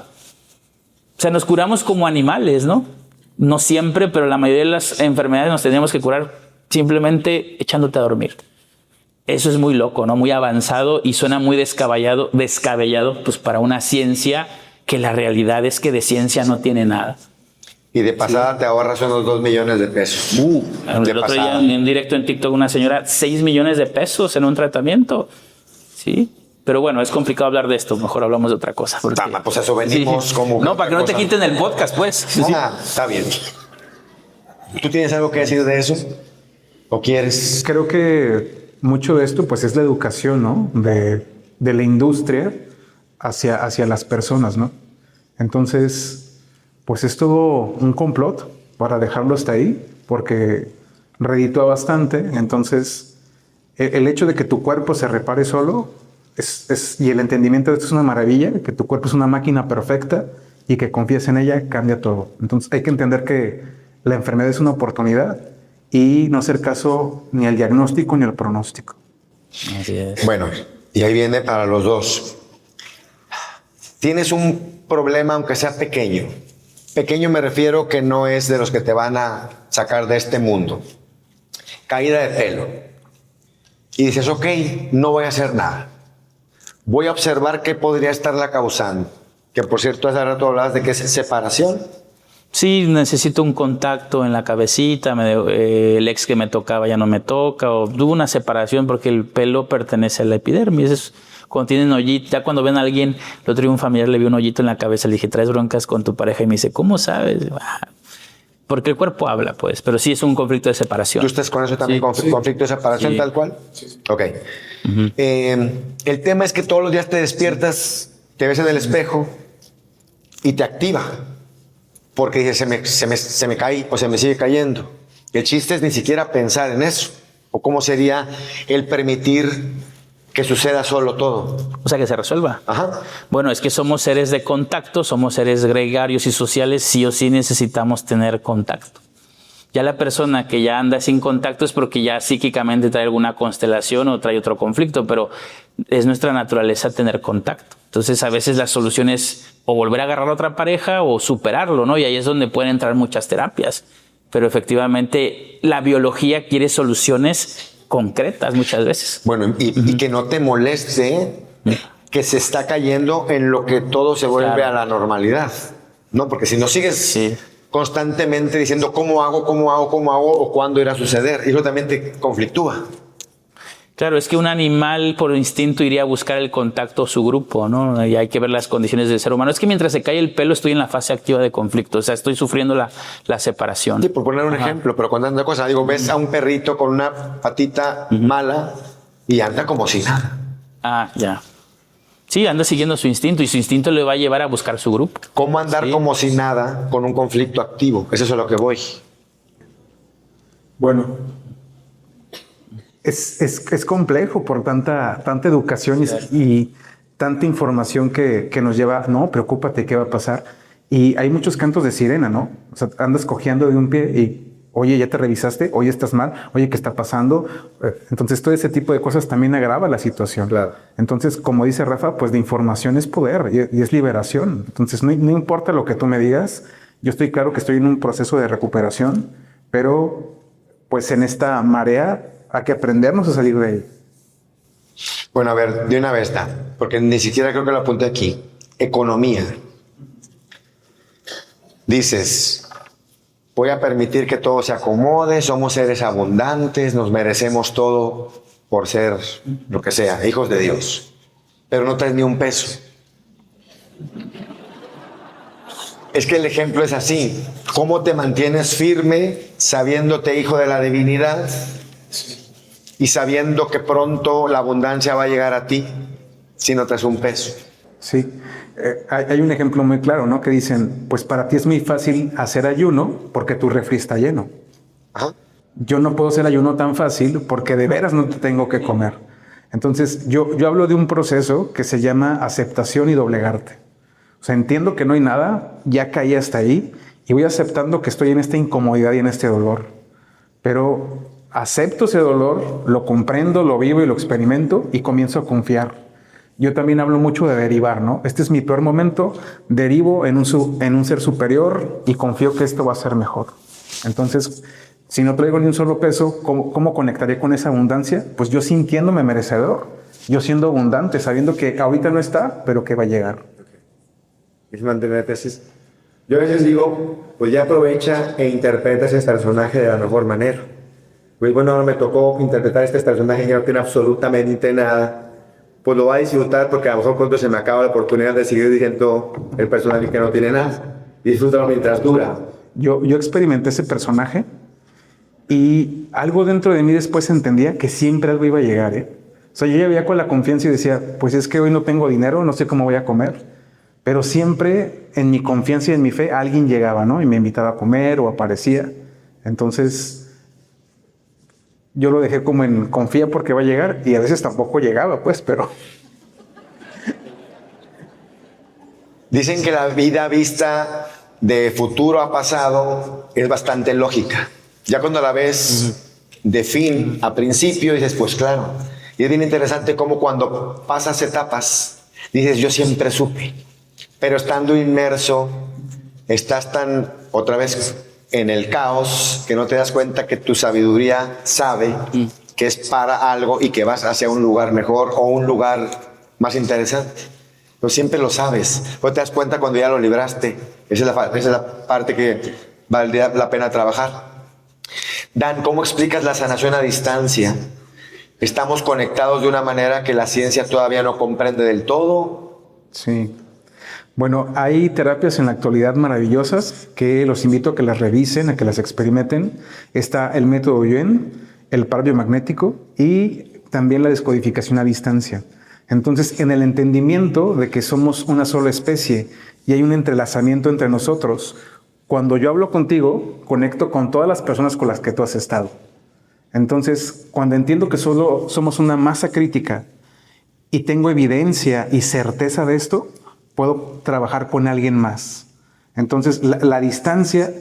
O sea, nos curamos como animales, ¿no? No siempre, pero la mayoría de las enfermedades nos tenemos que curar simplemente echándote a dormir. Eso es muy loco, ¿no? Muy avanzado y suena muy descabellado pues para una ciencia que la realidad es que de ciencia no tiene nada. Y de pasada te ahorras unos 2 millones de pesos. El otro día en directo en TikTok una señora, 6 millones de pesos en un tratamiento. Sí. Pero bueno, es complicado hablar de esto. Mejor hablamos de otra cosa. Porque... Pues eso venimos como... No, para que no te quiten el podcast, pues. Está bien. ¿Tú tienes algo que decir de eso? ¿O quieres? Creo que mucho de esto pues es la educación, ¿no? De la industria hacia las personas, ¿no? Entonces, pues es todo un complot para dejarlo hasta ahí, porque reditúa bastante. Entonces, el hecho de que tu cuerpo se repare solo y el entendimiento de esto es una maravilla, que tu cuerpo es una máquina perfecta y que confíes en ella cambia todo. Entonces, hay que entender que la enfermedad es una oportunidad y no hacer caso ni al diagnóstico ni al pronóstico. Así es. Bueno, y ahí viene para los dos. Tienes un problema, aunque sea pequeño. Pequeño me refiero que no es de los que te van a sacar de este mundo. Caída de pelo. Y dices, ok, no voy a hacer nada. Voy a observar qué podría estarla causando. Que por cierto, hace rato hablabas de que es separación. Sí, necesito un contacto en la cabecita, el ex que me tocaba ya no me toca, o tuve una separación porque el pelo pertenece a la epidermis. Es cuando tienen hoyito, ya cuando ven a alguien, el otro día un familiar le vio un hoyito en la cabeza, le dije, ¿traes broncas con tu pareja? Y me dice, ¿cómo sabes? Porque el cuerpo habla, pues, pero sí es un conflicto de separación. ¿Tú estás con eso también, conflicto de separación tal cual? Sí. Ok. El tema es que todos los días te despiertas, te ves en el espejo y te activa. Porque dices, se me cae o se me sigue cayendo. El chiste es ni siquiera pensar en eso. O cómo sería el permitir que suceda solo todo. O sea, que se resuelva. Ajá. Bueno, es que somos seres de contacto, somos seres gregarios y sociales, sí o sí necesitamos tener contacto. Ya la persona que ya anda sin contacto es porque ya psíquicamente trae alguna constelación o trae otro conflicto, pero es nuestra naturaleza tener contacto. Entonces, a veces la solución es o volver a agarrar a otra pareja o superarlo, ¿no? Y ahí es donde pueden entrar muchas terapias. Pero efectivamente, la biología quiere soluciones concretas muchas veces. Bueno, y que no te moleste que se está cayendo en lo que todo se vuelve Claro. a la normalidad, ¿no? Porque si no sigues Sí. constantemente diciendo cómo hago, o cuándo irá a suceder, eso también te conflictúa. Claro, es que un animal por instinto iría a buscar el contacto a su grupo, ¿no? Y hay que ver las condiciones del ser humano. Es que mientras se cae el pelo estoy en la fase activa de conflicto, o sea, estoy sufriendo la separación. Sí, por poner un ejemplo, pero cuando anda cosa, digo, ves a un perrito con una patita mala y anda como si nada. Ah, ya. Sí, anda siguiendo su instinto y su instinto le va a llevar a buscar su grupo. ¿Cómo andar Sí. como si nada con un conflicto activo? Eso es a lo que voy. Bueno, es complejo por tanta educación y tanta información que nos lleva, no, preocúpate, ¿qué va a pasar? Y hay muchos cantos de sirena, ¿no? O sea, andas cojeando de un pie y, oye, ¿ya te revisaste? Oye, ¿estás mal? Oye, ¿qué está pasando? Entonces, todo ese tipo de cosas también agrava la situación. Claro. Entonces, como dice Rafa, pues de información es poder y es liberación. Entonces, no importa lo que tú me digas, yo estoy claro que estoy en un proceso de recuperación, pero pues en esta marea hay que aprendernos a salir de ahí. Bueno, a ver, de una vez está, porque ni siquiera creo que lo apunté aquí. Economía. Dices, voy a permitir que todo se acomode, somos seres abundantes, nos merecemos todo por ser lo que sea, hijos de Dios. Pero no traes ni un peso. Es que el ejemplo es así. ¿Cómo te mantienes firme sabiéndote hijo de la divinidad y sabiendo que pronto la abundancia va a llegar a ti si no traes un peso? Sí, hay un ejemplo muy claro, ¿no? Que dicen, pues para ti es muy fácil hacer ayuno porque tu refri está lleno. Ajá. Yo no puedo hacer ayuno tan fácil porque de veras no te tengo que comer. Entonces, yo hablo de un proceso que se llama aceptación y doblegarte. O sea, entiendo que no hay nada, ya caí hasta ahí y voy aceptando que estoy en esta incomodidad y en este dolor. Pero acepto ese dolor, lo comprendo, lo vivo y lo experimento y comienzo a confiar. Yo también hablo mucho de derivar, ¿no? Este es mi peor momento, derivo en un ser superior y confío que esto va a ser mejor. Entonces, si no traigo ni un solo peso, ¿cómo conectaré con esa abundancia? Pues yo sintiéndome merecedor, yo siendo abundante, sabiendo que ahorita no está, pero que va a llegar. Es mantenerte así. Yo a veces digo, pues ya aprovecha e interpreta ese personaje de la mejor manera. Pues bueno, ahora me tocó interpretar este personaje que no tiene absolutamente nada. Pues lo va a disfrutar porque a lo mejor cuando se me acaba la oportunidad de seguir diciendo el personaje que no tiene nada. Disfrútalo mientras dura. Yo experimenté ese personaje y algo dentro de mí después entendía que siempre algo iba a llegar, ¿eh? O sea, yo ya veía con la confianza y decía, pues es que hoy no tengo dinero, no sé cómo voy a comer. Pero siempre en mi confianza y en mi fe alguien llegaba, ¿no? Y me invitaba a comer o aparecía. Entonces yo lo dejé como en confía porque va a llegar y a veces tampoco llegaba, pues, pero... Dicen que la vida vista de futuro a pasado es bastante lógica. Ya cuando la ves de fin a principio dices, pues claro. Y es bien interesante cómo cuando pasas etapas dices, yo siempre supe. Pero estando inmerso, estás tan otra vez en el caos que no te das cuenta que tu sabiduría sabe que es para algo y que vas hacia un lugar mejor o un lugar más interesante. Pero siempre lo sabes. Pues te das cuenta cuando ya lo libraste. Esa es la parte que valdría la pena trabajar. Dan, ¿cómo explicas la sanación a distancia? ¿Estamos conectados de una manera que la ciencia todavía no comprende del todo? Sí. Bueno, hay terapias en la actualidad maravillosas que los invito a que las revisen, a que las experimenten. Está el método Yuen, el par biomagnético y también la descodificación a distancia. Entonces, en el entendimiento de que somos una sola especie y hay un entrelazamiento entre nosotros, cuando yo hablo contigo, conecto con todas las personas con las que tú has estado. Entonces, cuando entiendo que solo somos una masa crítica y tengo evidencia y certeza de esto, puedo trabajar con alguien más. Entonces, la distancia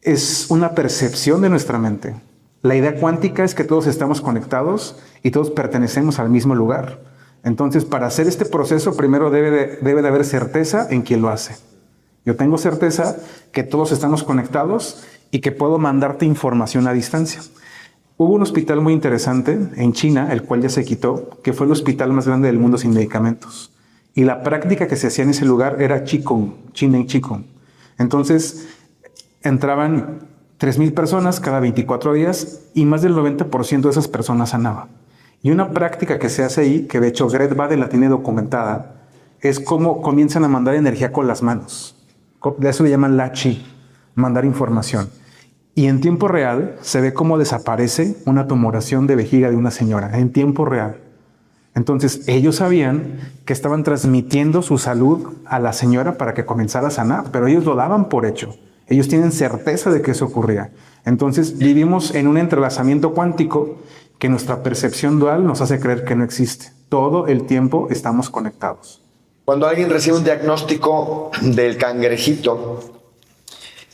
es una percepción de nuestra mente. La idea cuántica es que todos estamos conectados y todos pertenecemos al mismo lugar. Entonces, para hacer este proceso, primero debe de haber certeza en quien lo hace. Yo tengo certeza que todos estamos conectados y que puedo mandarte información a distancia. Hubo un hospital muy interesante en China, el cual ya se quitó, que fue el hospital más grande del mundo sin medicamentos. Y la práctica que se hacía en ese lugar era Qigong, Chinen Qigong. Entonces, entraban 3,000 personas cada 24 días y más del 90% de esas personas sanaba. Y una práctica que se hace ahí, que de hecho Gret Bade la tiene documentada, es cómo comienzan a mandar energía con las manos. De eso le llaman la Qi, mandar información. Y en tiempo real se ve cómo desaparece una tumoración de vejiga de una señora, en tiempo real. Entonces ellos sabían que estaban transmitiendo su salud a la señora para que comenzara a sanar, pero ellos lo daban por hecho. Ellos tienen certeza de que eso ocurría. Entonces vivimos en un entrelazamiento cuántico que nuestra percepción dual nos hace creer que no existe. Todo el tiempo estamos conectados. Cuando alguien recibe un diagnóstico del cangrejito,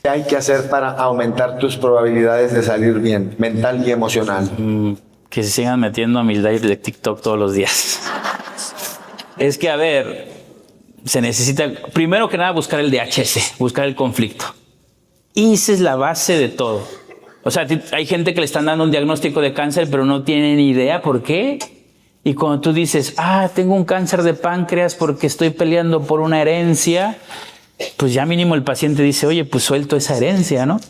¿qué hay que hacer para aumentar tus probabilidades de salir bien, mental y emocional? Que se sigan metiendo a mis lives de TikTok todos los días. Es que, a ver, se necesita, primero que nada, buscar el DHS, buscar el conflicto. Y esa es la base de todo. O sea, hay gente que le están dando un diagnóstico de cáncer, pero no tienen ni idea por qué. Y cuando tú dices, tengo un cáncer de páncreas porque estoy peleando por una herencia, pues ya mínimo el paciente dice, oye, pues suelto esa herencia, ¿no?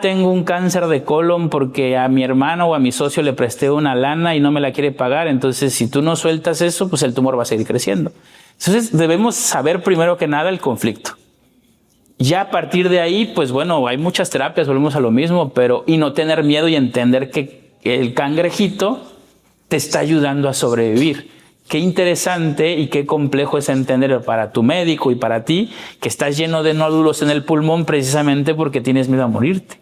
Tengo un cáncer de colon porque a mi hermano o a mi socio le presté una lana y no me la quiere pagar. Entonces, si tú no sueltas eso, pues el tumor va a seguir creciendo. Entonces, debemos saber primero que nada el conflicto. Ya a partir de ahí, pues bueno, hay muchas terapias, volvemos a lo mismo, y no tener miedo y entender que el cangrejito te está ayudando a sobrevivir. Qué interesante y qué complejo es entender para tu médico y para ti que estás lleno de nódulos en el pulmón precisamente porque tienes miedo a morirte.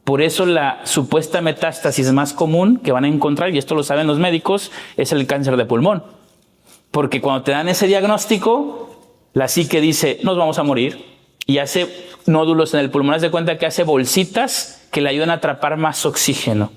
Por eso la supuesta metástasis más común que van a encontrar, y esto lo saben los médicos, es el cáncer de pulmón. Porque cuando te dan ese diagnóstico, la psique dice, nos vamos a morir, y hace nódulos en el pulmón. Haz de cuenta que hace bolsitas que le ayudan a atrapar más oxígeno.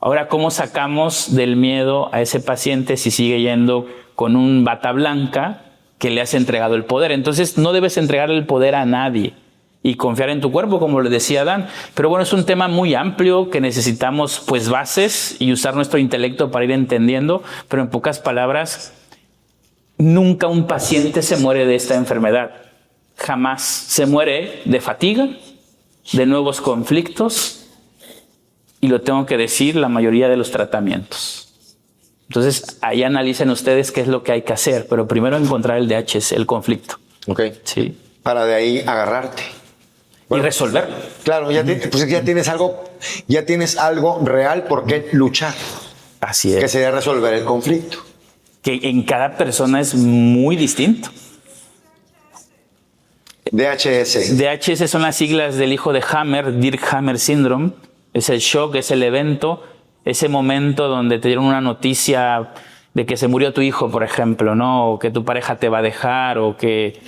Ahora, ¿cómo sacamos del miedo a ese paciente si sigue yendo con un bata blanca que le has entregado el poder? Entonces, no debes entregar el poder a nadie y confiar en tu cuerpo, como le decía Dan. Pero bueno, es un tema muy amplio que necesitamos pues bases y usar nuestro intelecto para ir entendiendo. Pero en pocas palabras, nunca un paciente se muere de esta enfermedad. Jamás se muere de fatiga, de nuevos conflictos, y lo tengo que decir, la mayoría de los tratamientos. Entonces, ahí analicen ustedes qué es lo que hay que hacer, pero primero encontrar el DHS, el conflicto. Ok. Sí. Para de ahí agarrarte. Y resolverlo. Claro, ya tienes algo real por qué luchar. Así es. Que sería resolver el conflicto. Que en cada persona es muy distinto. DHS. DHS son las siglas del hijo de Hammer, Dirk Hammer Syndrome. Es el shock, es el evento, ese momento donde te dieron una noticia de que se murió tu hijo, por ejemplo, ¿no? O que tu pareja te va a dejar, o que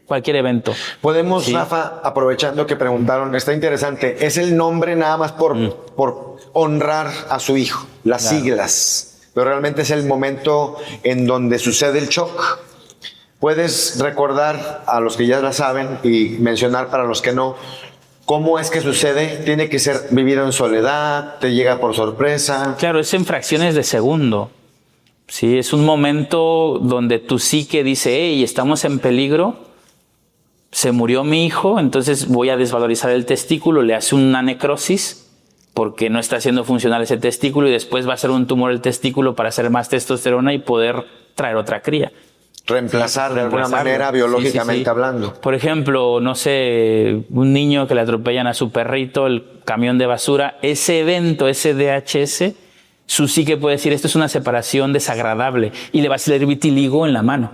cualquier evento. Podemos, sí. Rafa, aprovechando que preguntaron, está interesante, es el nombre nada más por honrar a su hijo, las siglas, pero realmente es el momento en donde sucede el shock. ¿Puedes recordar a los que ya la saben y mencionar para los que no, cómo es que sucede? ¿Tiene que ser vivido en soledad? ¿Te llega por sorpresa? Claro, es en fracciones de segundo. Sí, es un momento donde tu psique dice, hey, estamos en peligro, se murió mi hijo, entonces voy a desvalorizar el testículo, le hace una necrosis porque no está haciendo funcional ese testículo y después va a ser un tumor el testículo para hacer más testosterona y poder traer otra cría. Reemplazar de alguna manera biológicamente hablando. Por ejemplo, no sé, un niño que le atropellan a su perrito, el camión de basura, ese evento, ese DHS, su psique puede decir, esto es una separación desagradable y le va a salir vitiligo en la mano.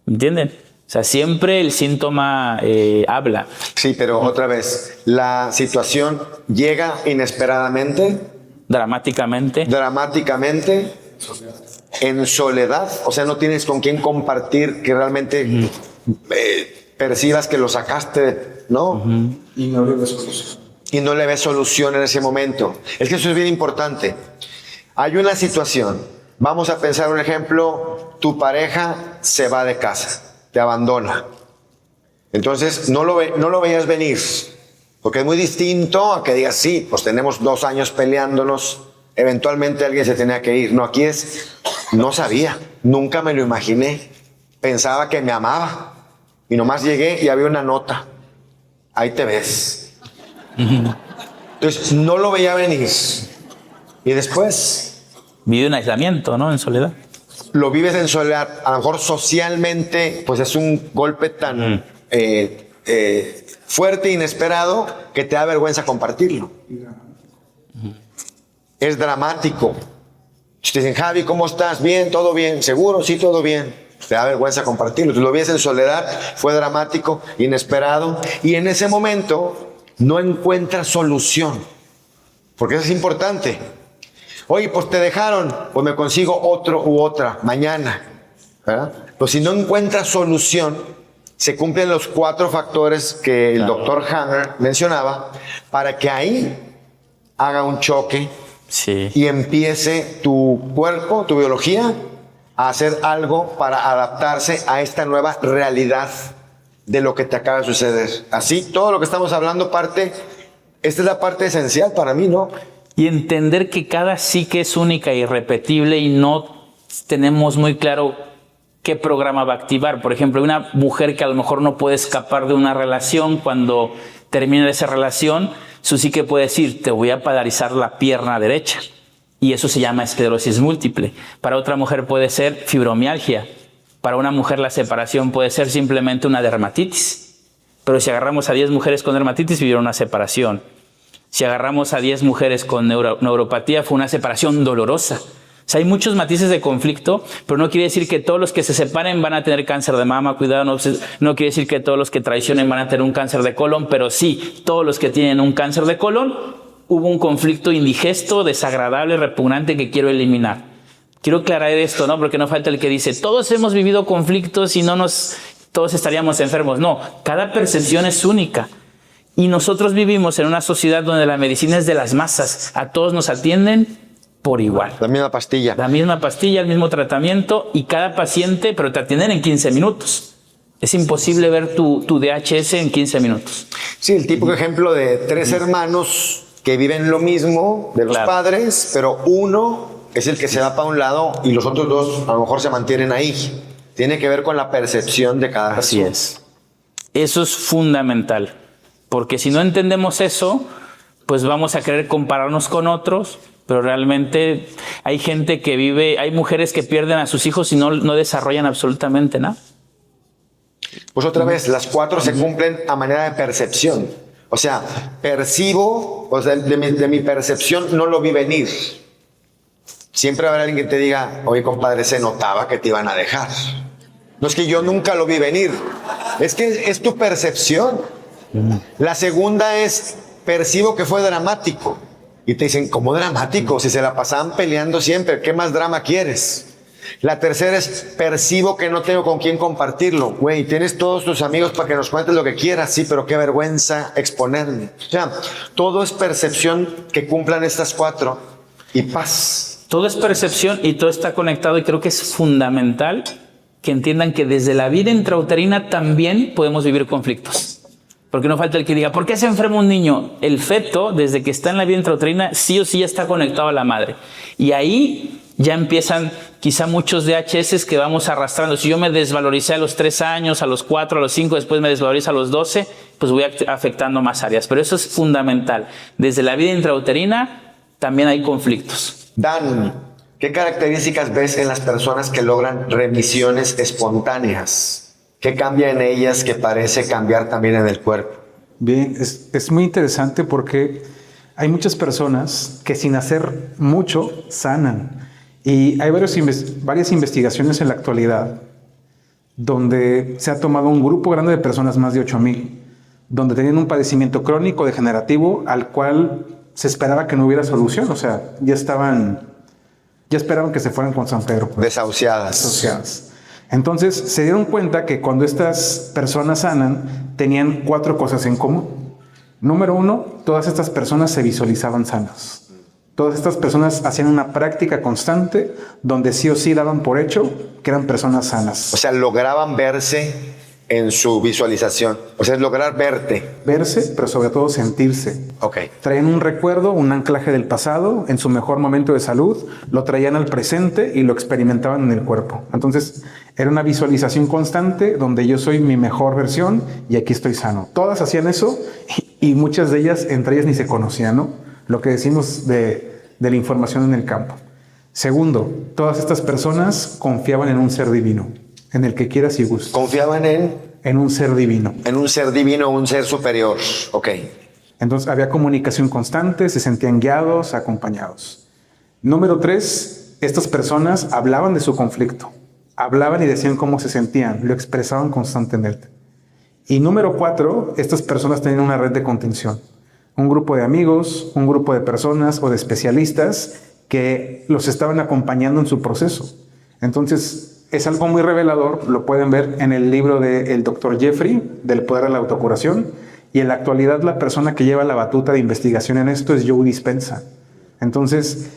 ¿Entienden? O sea, siempre el síntoma habla. Sí, pero otra vez, la situación llega inesperadamente. Dramáticamente. En soledad, o sea, no tienes con quién compartir que realmente percibas que lo sacaste, ¿no? Y no le ves solución. Y no le ves solución en ese momento. Es que eso es bien importante. Hay una situación, vamos a pensar un ejemplo, tu pareja se va de casa, te abandona. Entonces no lo veías venir, porque es muy distinto a que digas, sí, pues tenemos 2 años peleándonos, eventualmente alguien se tenía que ir. No, aquí no sabía, nunca me lo imaginé, pensaba que me amaba y nomás llegué y había una nota, ahí te ves. Entonces no lo veía venir y después Vive un aislamiento, ¿no? En soledad. lo vives en soledad, a lo mejor socialmente pues es un golpe tan fuerte, inesperado, que te da vergüenza compartirlo. Es dramático. Si te dicen, Javi, ¿cómo estás? Bien, todo bien. ¿Seguro? Sí, todo bien. Te da vergüenza compartirlo. Tú lo vives en soledad, fue dramático, inesperado, y en ese momento no encuentras solución. Porque eso es importante. Oye, pues te dejaron, pues me consigo otro u otra mañana, ¿verdad? Pues si no encuentras solución, se cumplen los 4 factores que el doctor Hammer mencionaba para que ahí haga un choque Sí. y empiece tu cuerpo, tu biología, a hacer algo para adaptarse a esta nueva realidad de lo que te acaba de suceder. Así, todo lo que estamos hablando esta es la parte esencial para mí, ¿no? Y entender que cada psique es única y irrepetible y no tenemos muy claro qué programa va a activar. Por ejemplo, una mujer que a lo mejor no puede escapar de una relación, cuando termina esa relación, su psique puede decir, te voy a paralizar la pierna derecha. Y eso se llama esclerosis múltiple. Para otra mujer puede ser fibromialgia. Para una mujer la separación puede ser simplemente una dermatitis. Pero si agarramos a 10 mujeres con dermatitis, vivieron una separación. Si agarramos a 10 mujeres con neuropatía, fue una separación dolorosa. O sea, hay muchos matices de conflicto, pero no quiere decir que todos los que se separen van a tener cáncer de mama, cuidado, no quiere decir que todos los que traicionen van a tener un cáncer de colon, pero sí, todos los que tienen un cáncer de colon, hubo un conflicto indigesto, desagradable, repugnante que quiero eliminar. Quiero aclarar esto, ¿no? Porque no falta el que dice, todos hemos vivido conflictos y todos estaríamos enfermos. No, cada percepción es única. Y nosotros vivimos en una sociedad donde la medicina es de las masas. A todos nos atienden por igual. La misma pastilla. La misma pastilla, el mismo tratamiento y cada paciente, pero te atienden en 15 minutos. Es imposible ver tu DHS en 15 minutos. Sí, el típico ejemplo de 3 hermanos que viven lo mismo de los padres, pero uno es el que se va para un lado y los otros 2 a lo mejor se mantienen ahí. Tiene que ver con la percepción de cada Así persona. es. Eso es fundamental. Porque si no entendemos eso, pues vamos a querer compararnos con otros, pero realmente hay gente que vive, hay mujeres que pierden a sus hijos y no desarrollan absolutamente nada. Pues otra vez, las 4 se cumplen a manera de percepción. O sea, percibo, o sea, de mi percepción no lo vi venir. Siempre habrá alguien que te diga, oye, compadre, se notaba que te iban a dejar. No es que yo nunca lo vi venir, es que es tu percepción. La segunda es, percibo que fue dramático. Y te dicen, ¿cómo dramático? Si se la pasaban peleando siempre, ¿qué más drama quieres? La tercera es, percibo que no tengo con quién compartirlo. Güey, tienes todos tus amigos para que nos cuentes lo que quieras, sí, pero qué vergüenza exponerme. O sea, todo es percepción, que cumplan estas 4 y paz. Todo es percepción y todo está conectado, y creo que es fundamental que entiendan que desde la vida intrauterina también podemos vivir conflictos. Porque no falta el que diga, ¿por qué se enferma un niño? El feto, desde que está en la vida intrauterina, sí o sí ya está conectado a la madre. Y ahí ya empiezan quizá muchos DHS que vamos arrastrando. Si yo me desvaloricé a los 3 años, a los 4, a los 5, después me desvalorizo a los 12, pues voy afectando más áreas. Pero eso es fundamental. Desde la vida intrauterina también hay conflictos. Dan, ¿qué características ves en las personas que logran remisiones espontáneas? ¿Qué cambia en ellas que parece cambiar también en el cuerpo? Bien, es muy interesante porque hay muchas personas que sin hacer mucho sanan. Y hay varias investigaciones en la actualidad donde se ha tomado un grupo grande de personas, más de 8,000, donde tenían un padecimiento crónico degenerativo al cual se esperaba que no hubiera solución. O sea, ya estaban Ya esperaban que se fueran con San Pedro. Desahuciadas. Desahuciadas. Entonces se dieron cuenta que cuando estas personas sanan, tenían 4 cosas en común. Número 1, todas estas personas se visualizaban sanas. Todas estas personas hacían una práctica constante donde sí o sí daban por hecho que eran personas sanas. O sea, lograban verse en su visualización. O sea, es lograr verte. Verse, pero sobre todo sentirse. Ok. Traían un recuerdo, un anclaje del pasado, en su mejor momento de salud, lo traían al presente y lo experimentaban en el cuerpo. Entonces, era una visualización constante donde yo soy mi mejor versión y aquí estoy sano. Todas hacían eso y muchas de ellas, entre ellas, ni se conocían, ¿no? Lo que decimos de la información en el campo. Segundo, todas estas personas confiaban en un ser divino, en el que quieras y gustes. Confiaban en un ser divino. En un ser divino, un ser superior. Ok. Entonces había comunicación constante, se sentían guiados, acompañados. Número 3, estas personas hablaban de su conflicto. Hablaban y decían cómo se sentían, lo expresaban constantemente. Y número 4, estas personas tenían una red de contención. Un grupo de amigos, un grupo de personas o de especialistas que los estaban acompañando en su proceso. Entonces, es algo muy revelador, lo pueden ver en el libro del Dr. Jeffrey, del poder de la autocuración, y en la actualidad la persona que lleva la batuta de investigación en esto es Joe Dispenza. Entonces,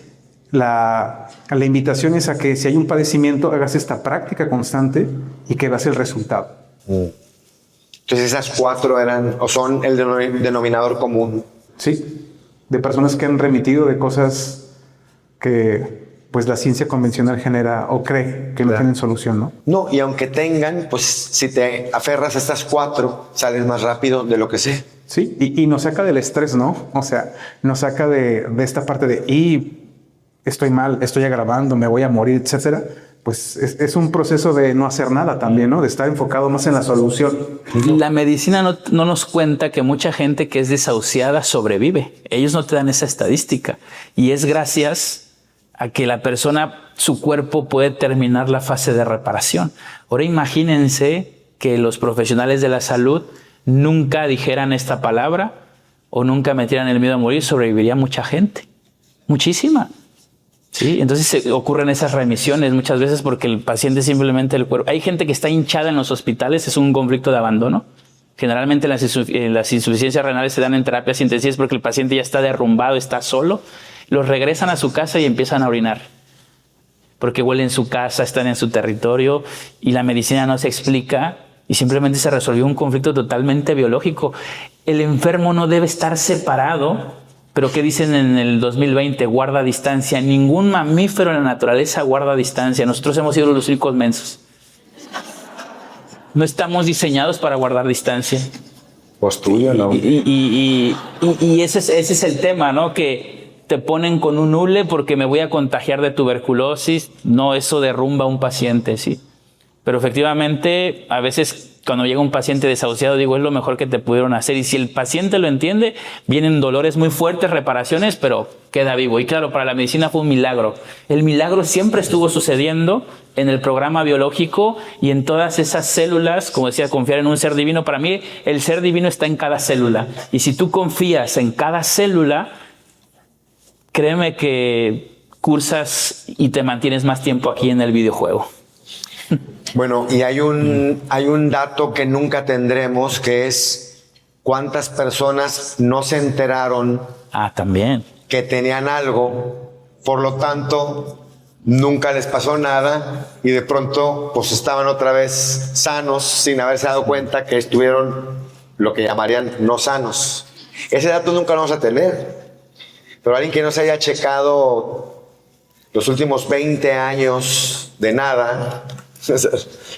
la invitación es a que si hay un padecimiento, hagas esta práctica constante y que veas el resultado. Entonces esas 4 eran o son el denominador común. Sí, de personas que han remitido de cosas que pues la ciencia convencional genera o cree que no tienen solución, ¿no? No, y aunque tengan, pues si te aferras a estas 4, sales más rápido de lo que sé. Sí, y nos saca del estrés, ¿no? O sea, nos saca de esta parte de estoy mal, estoy agravando, me voy a morir, etcétera. Pues es un proceso de no hacer nada también, ¿no? De estar enfocado más en la solución. La medicina no nos cuenta que mucha gente que es desahuciada sobrevive. Ellos no te dan esa estadística. Y es gracias a que la persona, su cuerpo puede terminar la fase de reparación. Ahora imagínense que los profesionales de la salud nunca dijeran esta palabra o nunca metieran el miedo a morir, sobreviviría mucha gente. Muchísima. Sí, entonces ocurren esas remisiones muchas veces porque el paciente simplemente el cuerpo. Hay gente que está hinchada en los hospitales, es un conflicto de abandono. Generalmente las insuficiencias renales se dan en terapias intensivas porque el paciente ya está derrumbado, está solo. Los regresan a su casa y empiezan a orinar. Porque huelen su casa, están en su territorio y la medicina no se explica y simplemente se resolvió un conflicto totalmente biológico. El enfermo no debe estar separado. Pero ¿qué dicen en el 2020? Guarda distancia. Ningún mamífero en la naturaleza guarda distancia. Nosotros hemos sido los únicos mensos. No estamos diseñados para guardar distancia. Pues tuyo, ¿no? Y ese es el tema, ¿no? Que te ponen con un hule porque me voy a contagiar de tuberculosis. No, eso derrumba a un paciente, sí. Pero efectivamente, a veces cuando llega un paciente desahuciado, digo, es lo mejor que te pudieron hacer. Y si el paciente lo entiende, vienen dolores muy fuertes, reparaciones, pero queda vivo. Y claro, para la medicina fue un milagro. El milagro siempre estuvo sucediendo en el programa biológico y en todas esas células, como decía, confiar en un ser divino. Para mí, el ser divino está en cada célula. Y si tú confías en cada célula, créeme que cursas y te mantienes más tiempo aquí en el videojuego. Bueno, y hay un dato que nunca tendremos, que es cuántas personas no se enteraron También. que tenían algo, por lo tanto, nunca les pasó nada y de pronto pues estaban otra vez sanos sin haberse dado cuenta que estuvieron lo que llamarían no sanos. Ese dato nunca lo vamos a tener, pero alguien que no se haya checado los últimos 20 años de nada,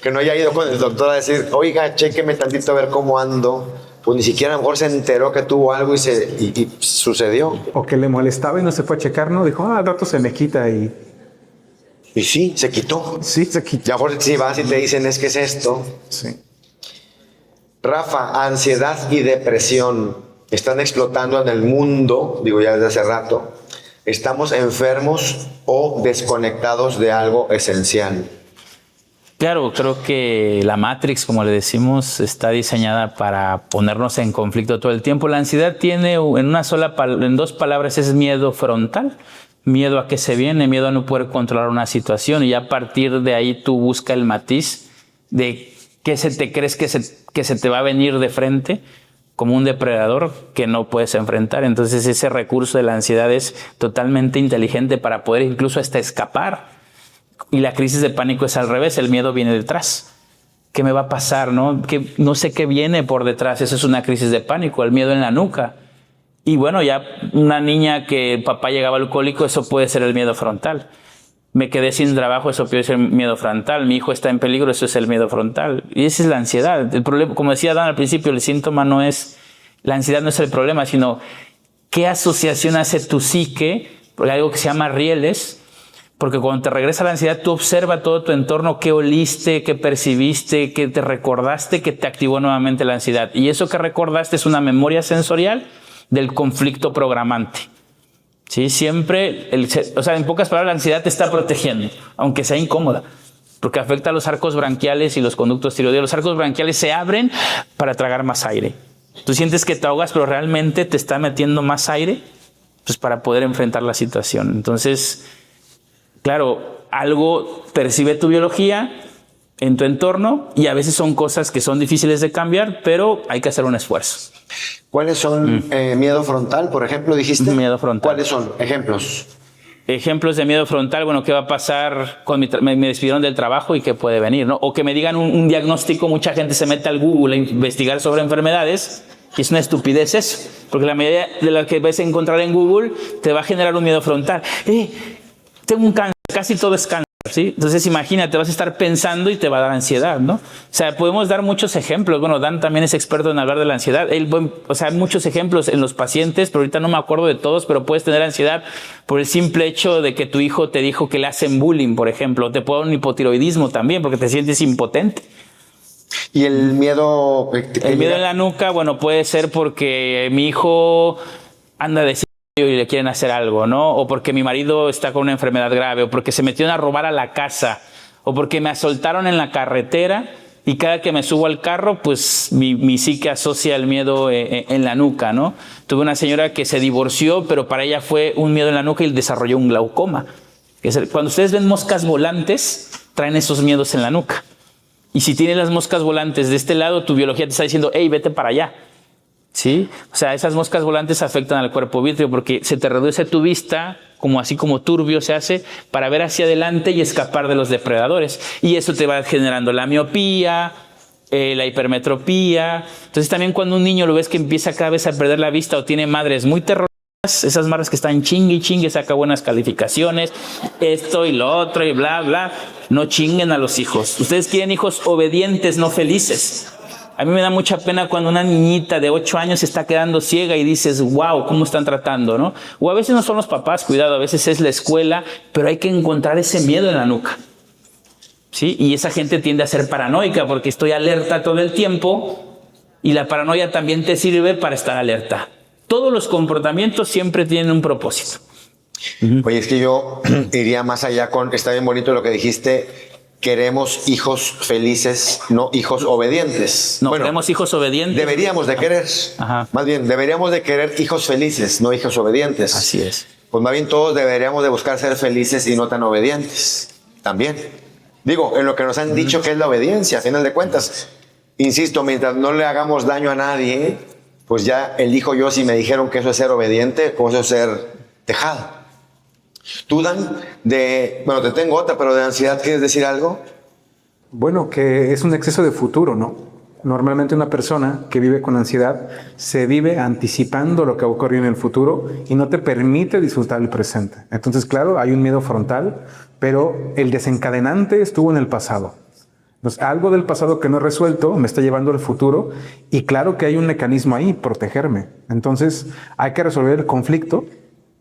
que no haya ido con el doctor a decir, oiga, chéqueme tantito a ver cómo ando, pues ni siquiera a lo mejor se enteró que tuvo algo y sucedió. O que le molestaba y no se fue a checar, ¿no? Dijo, al rato se me quita y sí, se quitó. sí, se quitó. Ya por si vas y te dicen, es que es esto. Sí. Rafa, ansiedad y depresión están explotando en el mundo, digo ya desde hace rato. ¿Estamos enfermos o desconectados de algo esencial? Claro, creo que la Matrix, como le decimos, está diseñada para ponernos en conflicto todo el tiempo. La ansiedad tiene en dos palabras, es miedo frontal. miedo a qué se viene, miedo a no poder controlar una situación, y a partir de ahí tú buscas el matiz de qué se te crees que se te va a venir de frente como un depredador que no puedes enfrentar. Entonces ese recurso de la ansiedad es totalmente inteligente para poder incluso hasta escapar. Y la crisis de pánico es al revés, el miedo viene detrás. ¿Qué me va a pasar? Que no sé qué viene por detrás. Eso es una crisis de pánico, el miedo en la nuca. Y bueno, ya una niña que el papá llegaba alcohólico, eso puede ser el miedo frontal. Me quedé sin trabajo, eso puede ser miedo frontal. Mi hijo está en peligro, eso es el miedo frontal. Y esa es la ansiedad. El problema, como decía Dan al principio, el síntoma no es, la ansiedad no es el problema, sino qué asociación hace tu psique, porque hay algo que se llama rieles, porque cuando te regresa la ansiedad, tú observas todo tu entorno, qué oliste, qué percibiste, qué te recordaste, que te activó nuevamente la ansiedad. Y eso que recordaste es una memoria sensorial del conflicto programante. ¿Sí? Siempre, en pocas palabras, la ansiedad te está protegiendo, aunque sea incómoda, porque afecta a los arcos branquiales y los conductos tiroideos. Los arcos branquiales se abren para tragar más aire. Tú sientes que te ahogas, pero realmente te está metiendo más aire, pues, para poder enfrentar la situación. Entonces, claro, algo percibe tu biología en tu entorno, y a veces son cosas que son difíciles de cambiar, pero hay que hacer un esfuerzo. ¿Cuáles son miedo frontal, por ejemplo, dijiste? Miedo frontal. ¿Cuáles son? Ejemplos. Ejemplos de miedo frontal, bueno, ¿qué va a pasar cuando me despidieron del trabajo y qué puede venir, ¿no? O que me digan un diagnóstico. Mucha gente se mete al Google a investigar sobre enfermedades, y es una estupidez eso, porque la mayoría de las que ves a encontrar en Google te va a generar un miedo frontal. Tengo un cáncer, casi todo es cáncer. ¿Sí? Entonces imagínate, vas a estar pensando y te va a dar ansiedad, ¿no? O sea, podemos dar muchos ejemplos. Bueno, Dan también es experto en hablar de la ansiedad. Hay muchos ejemplos en los pacientes, pero ahorita no me acuerdo de todos, pero puedes tener ansiedad por el simple hecho de que tu hijo te dijo que le hacen bullying, por ejemplo. Te puede dar un hipotiroidismo también porque te sientes impotente. ¿Y el miedo? El miedo en la nuca, bueno, puede ser porque mi hijo anda de y le quieren hacer algo, ¿no? O porque mi marido está con una enfermedad grave, o porque se metieron a robar a la casa, o porque me asaltaron en la carretera, y cada que me subo al carro, pues mi psique asocia el miedo en la nuca, ¿no? Tuve una señora que se divorció, pero para ella fue un miedo en la nuca y desarrolló un glaucoma. Cuando ustedes ven moscas volantes, traen esos miedos en la nuca. Y si tienes las moscas volantes de este lado, tu biología te está diciendo, hey, vete para allá. ¿Sí? O sea, esas moscas volantes afectan al cuerpo vítreo porque se te reduce tu vista, así como turbio se hace, para ver hacia adelante y escapar de los depredadores. Y eso te va generando la miopía, la hipermetropía. Entonces también cuando un niño lo ves que empieza cada vez a perder la vista o tiene madres muy terroríficas, esas madres que están chingue y chingue, saca buenas calificaciones, esto y lo otro y bla, bla, no chinguen a los hijos. Ustedes quieren hijos obedientes, no felices. A mí me da mucha pena cuando una niñita de 8 años se está quedando ciega y dices, wow, ¿cómo están tratando, no? O a veces no son los papás, cuidado, a veces es la escuela, pero hay que encontrar ese miedo en la nuca. ¿Sí? Y esa gente tiende a ser paranoica porque estoy alerta todo el tiempo, y la paranoia también te sirve para estar alerta. Todos los comportamientos siempre tienen un propósito. Oye, es que yo iría más allá está bien bonito lo que dijiste. Queremos hijos felices, no hijos obedientes. No, queremos hijos obedientes. Deberíamos de querer. Ajá. Más bien, deberíamos de querer hijos felices, no hijos obedientes. Así es. Pues más bien todos deberíamos de buscar ser felices y no tan obedientes. También. Digo, en lo que nos han dicho que es la obediencia, a final de cuentas. Insisto, mientras no le hagamos daño a nadie, pues ya elijo yo si me dijeron que eso es ser obediente o eso es ser dejado. Tú, Dan, te tengo otra, pero de ansiedad, ¿quieres decir algo? Bueno, que es un exceso de futuro, ¿no? Normalmente una persona que vive con ansiedad se vive anticipando lo que va a ocurrir en el futuro y no te permite disfrutar el presente. Entonces, claro, hay un miedo frontal, pero el desencadenante estuvo en el pasado. Entonces, algo del pasado que no he resuelto me está llevando al futuro, y claro que hay un mecanismo ahí, protegerme. Entonces, hay que resolver el conflicto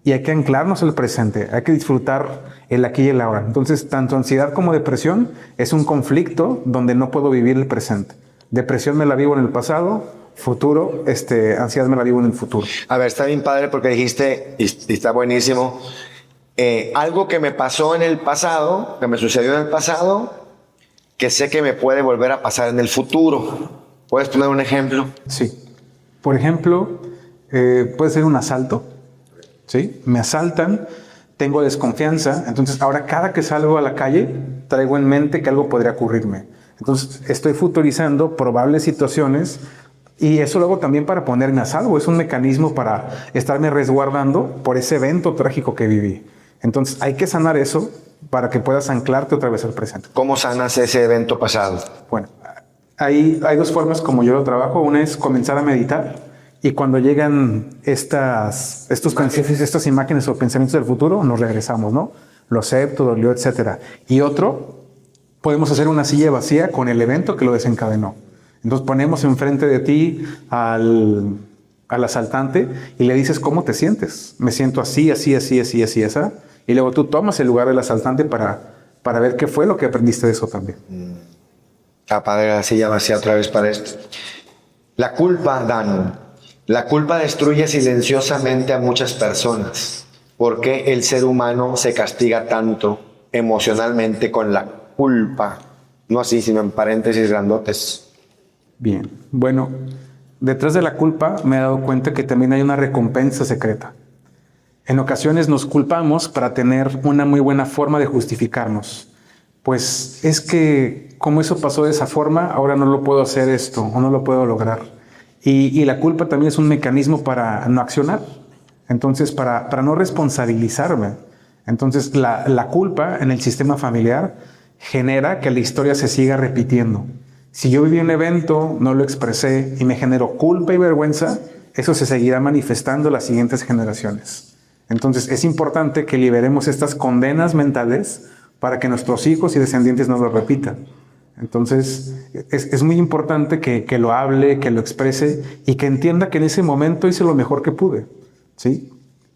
y hay que anclarnos al presente, hay que disfrutar el aquí y el ahora. Entonces, tanto ansiedad como depresión es un conflicto donde no puedo vivir el presente. Depresión me la vivo en el pasado, futuro, ansiedad me la vivo en el futuro. A ver, está bien padre porque dijiste, y está buenísimo, algo que me pasó en el pasado, que me sucedió en el pasado, que sé que me puede volver a pasar en el futuro. ¿Puedes poner un ejemplo? Sí. Por ejemplo, puede ser un asalto. ¿Sí? Me asaltan, tengo desconfianza, entonces ahora cada que salgo a la calle traigo en mente que algo podría ocurrirme. Entonces estoy futurizando probables situaciones y eso lo hago también para ponerme a salvo. Es un mecanismo para estarme resguardando por ese evento trágico que viví. Entonces hay que sanar eso para que puedas anclarte otra vez al presente. ¿Cómo sanas ese evento pasado? Bueno, hay dos formas como yo lo trabajo. Una es comenzar a meditar y cuando llegan estas imágenes o pensamientos del futuro, nos regresamos, ¿no? Lo acepto, dolió, etc. Y otro, podemos hacer una silla vacía con el evento que lo desencadenó. Entonces ponemos enfrente de ti al asaltante y le dices cómo te sientes. Me siento así, así, así, así, así, así. Y luego tú tomas el lugar del asaltante para ver qué fue lo que aprendiste de eso también. Está padre la silla vacía otra vez para esto. La culpa, Dan. La culpa destruye silenciosamente a muchas personas. ¿Por qué el ser humano se castiga tanto emocionalmente con la culpa? No así, sino en paréntesis grandotes. Bien, bueno, detrás de la culpa me he dado cuenta que también hay una recompensa secreta. En ocasiones nos culpamos para tener una muy buena forma de justificarnos. Pues es que como eso pasó de esa forma, ahora no lo puedo hacer esto o no lo puedo lograr. Y la culpa también es un mecanismo para no accionar. Entonces, para no responsabilizarme. Entonces, la culpa en el sistema familiar genera que la historia se siga repitiendo. Si yo viví un evento, no lo expresé y me generó culpa y vergüenza, eso se seguirá manifestando en las siguientes generaciones. Entonces, es importante que liberemos estas condenas mentales para que nuestros hijos y descendientes no lo repitan. Entonces, es muy importante que lo hable, que lo exprese y que entienda que en ese momento hice lo mejor que pude, ¿sí?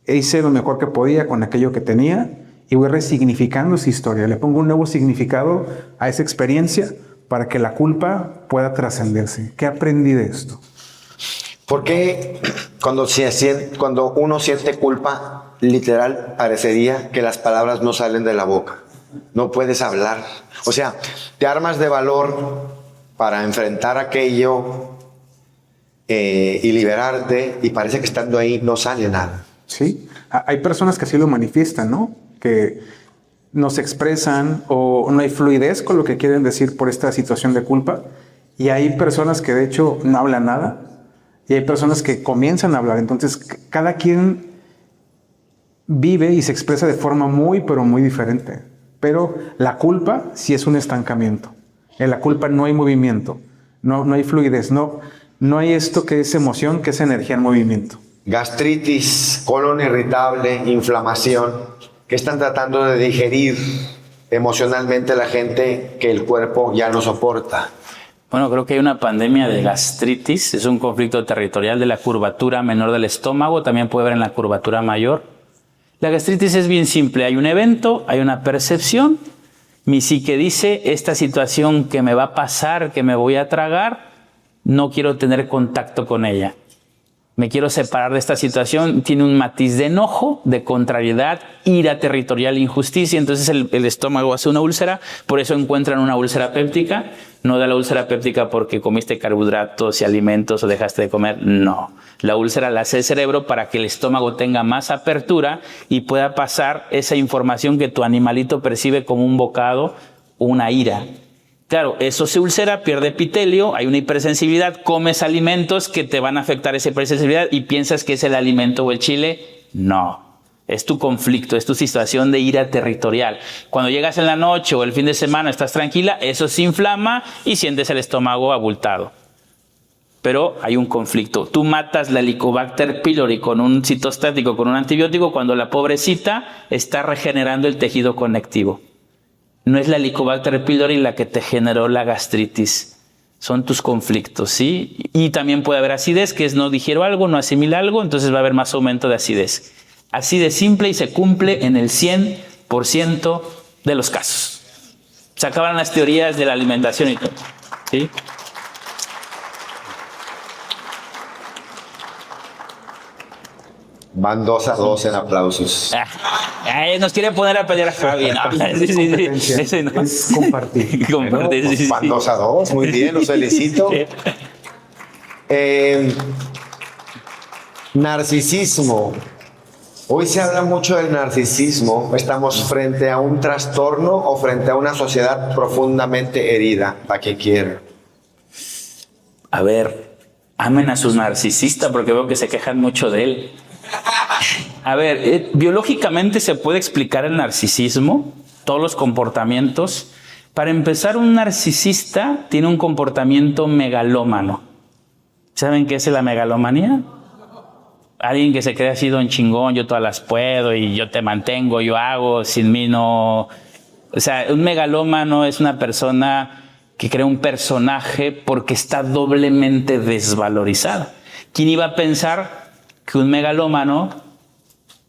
Hice lo mejor que podía con aquello que tenía y voy resignificando esa historia. Le pongo un nuevo significado a esa experiencia para que la culpa pueda trascenderse. ¿Qué aprendí de esto? ¿Por qué cuando uno siente culpa, literal, parecería que las palabras no salen de la boca? No puedes hablar. O sea, te armas de valor para enfrentar aquello y liberarte y parece que estando ahí no sale nada. Sí, hay personas que así lo manifiestan, ¿no? Que no se expresan o no hay fluidez con lo que quieren decir por esta situación de culpa. Y hay personas que de hecho no hablan nada y hay personas que comienzan a hablar. Entonces, cada quien vive y se expresa de forma muy, pero muy diferente. Pero la culpa sí es un estancamiento. En la culpa no hay movimiento, no hay fluidez, no hay esto que es emoción, que es energía en movimiento. Gastritis, colon irritable, inflamación, que están tratando de digerir emocionalmente la gente que el cuerpo ya no soporta. Bueno, creo que hay una pandemia de gastritis, es un conflicto territorial de la curvatura menor del estómago, también puede haber en la curvatura mayor. La gastritis es bien simple, hay un evento, hay una percepción, mi psique dice, esta situación que me va a pasar, que me voy a tragar, no quiero tener contacto con ella. Me quiero separar de esta situación, tiene un matiz de enojo, de contrariedad, ira territorial, injusticia, entonces el estómago hace una úlcera, por eso encuentran una úlcera péptica, no da la úlcera péptica porque comiste carbohidratos y alimentos o dejaste de comer, no. La úlcera la hace el cerebro para que el estómago tenga más apertura y pueda pasar esa información que tu animalito percibe como un bocado o una ira. Claro, eso se ulcera, pierde epitelio, hay una hipersensibilidad, comes alimentos que te van a afectar esa hipersensibilidad y piensas que es el alimento o el chile. No, es tu conflicto, es tu situación de ira territorial. Cuando llegas en la noche o el fin de semana estás tranquila, eso se inflama y sientes el estómago abultado. Pero hay un conflicto. Tú matas la Helicobacter pylori con un citostático, con un antibiótico, cuando la pobrecita está regenerando el tejido conectivo. No es la Helicobacter pylori la que te generó la gastritis. Son tus conflictos, ¿sí? Y también puede haber acidez, que es no digiero algo, no asimila algo, entonces va a haber más aumento de acidez. Así de simple y se cumple en el 100% de los casos. Se acaban las teorías de la alimentación y todo, ¿sí? Van 2-2 en aplausos. Nos quiere poner a pelear a Javi, ¿no? Sí. No. Es compartir. Compartir, Bueno, pues van 2-2, muy bien, los felicito. Narcisismo. Hoy se habla mucho del narcisismo. ¿Estamos frente a un trastorno o frente a una sociedad profundamente herida? ¿Para qué quiere? A ver, amen a sus narcisistas porque veo que se quejan mucho de él. A ver, biológicamente se puede explicar el narcisismo, todos los comportamientos. Para empezar, un narcisista tiene un comportamiento megalómano. ¿Saben qué es la megalomanía? Alguien que se cree así don chingón, yo todas las puedo y yo te mantengo, yo hago, sin mí no... O sea, un megalómano es una persona que crea un personaje porque está doblemente desvalorizada. ¿Quién iba a pensar que un megalómano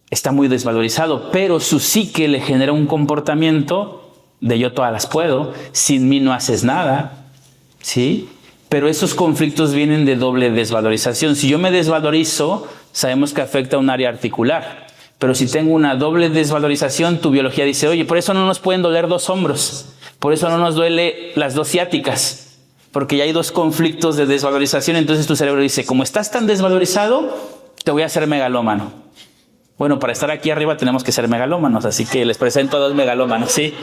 está muy desvalorizado, pero su psique le genera un comportamiento de yo todas las puedo, sin mí no haces nada, ¿sí? Pero esos conflictos vienen de doble desvalorización. Si yo me desvalorizo, sabemos que afecta a un área articular. Pero si tengo una doble desvalorización, tu biología dice, oye, por eso no nos pueden doler 2 hombros. Por eso no nos duele las 2 ciáticas. Porque ya hay 2 conflictos de desvalorización. Entonces tu cerebro dice, como estás tan desvalorizado, te voy a hacer megalómano. Bueno, para estar aquí arriba tenemos que ser megalómanos. Así que les presento a 2 megalómanos, ¿sí?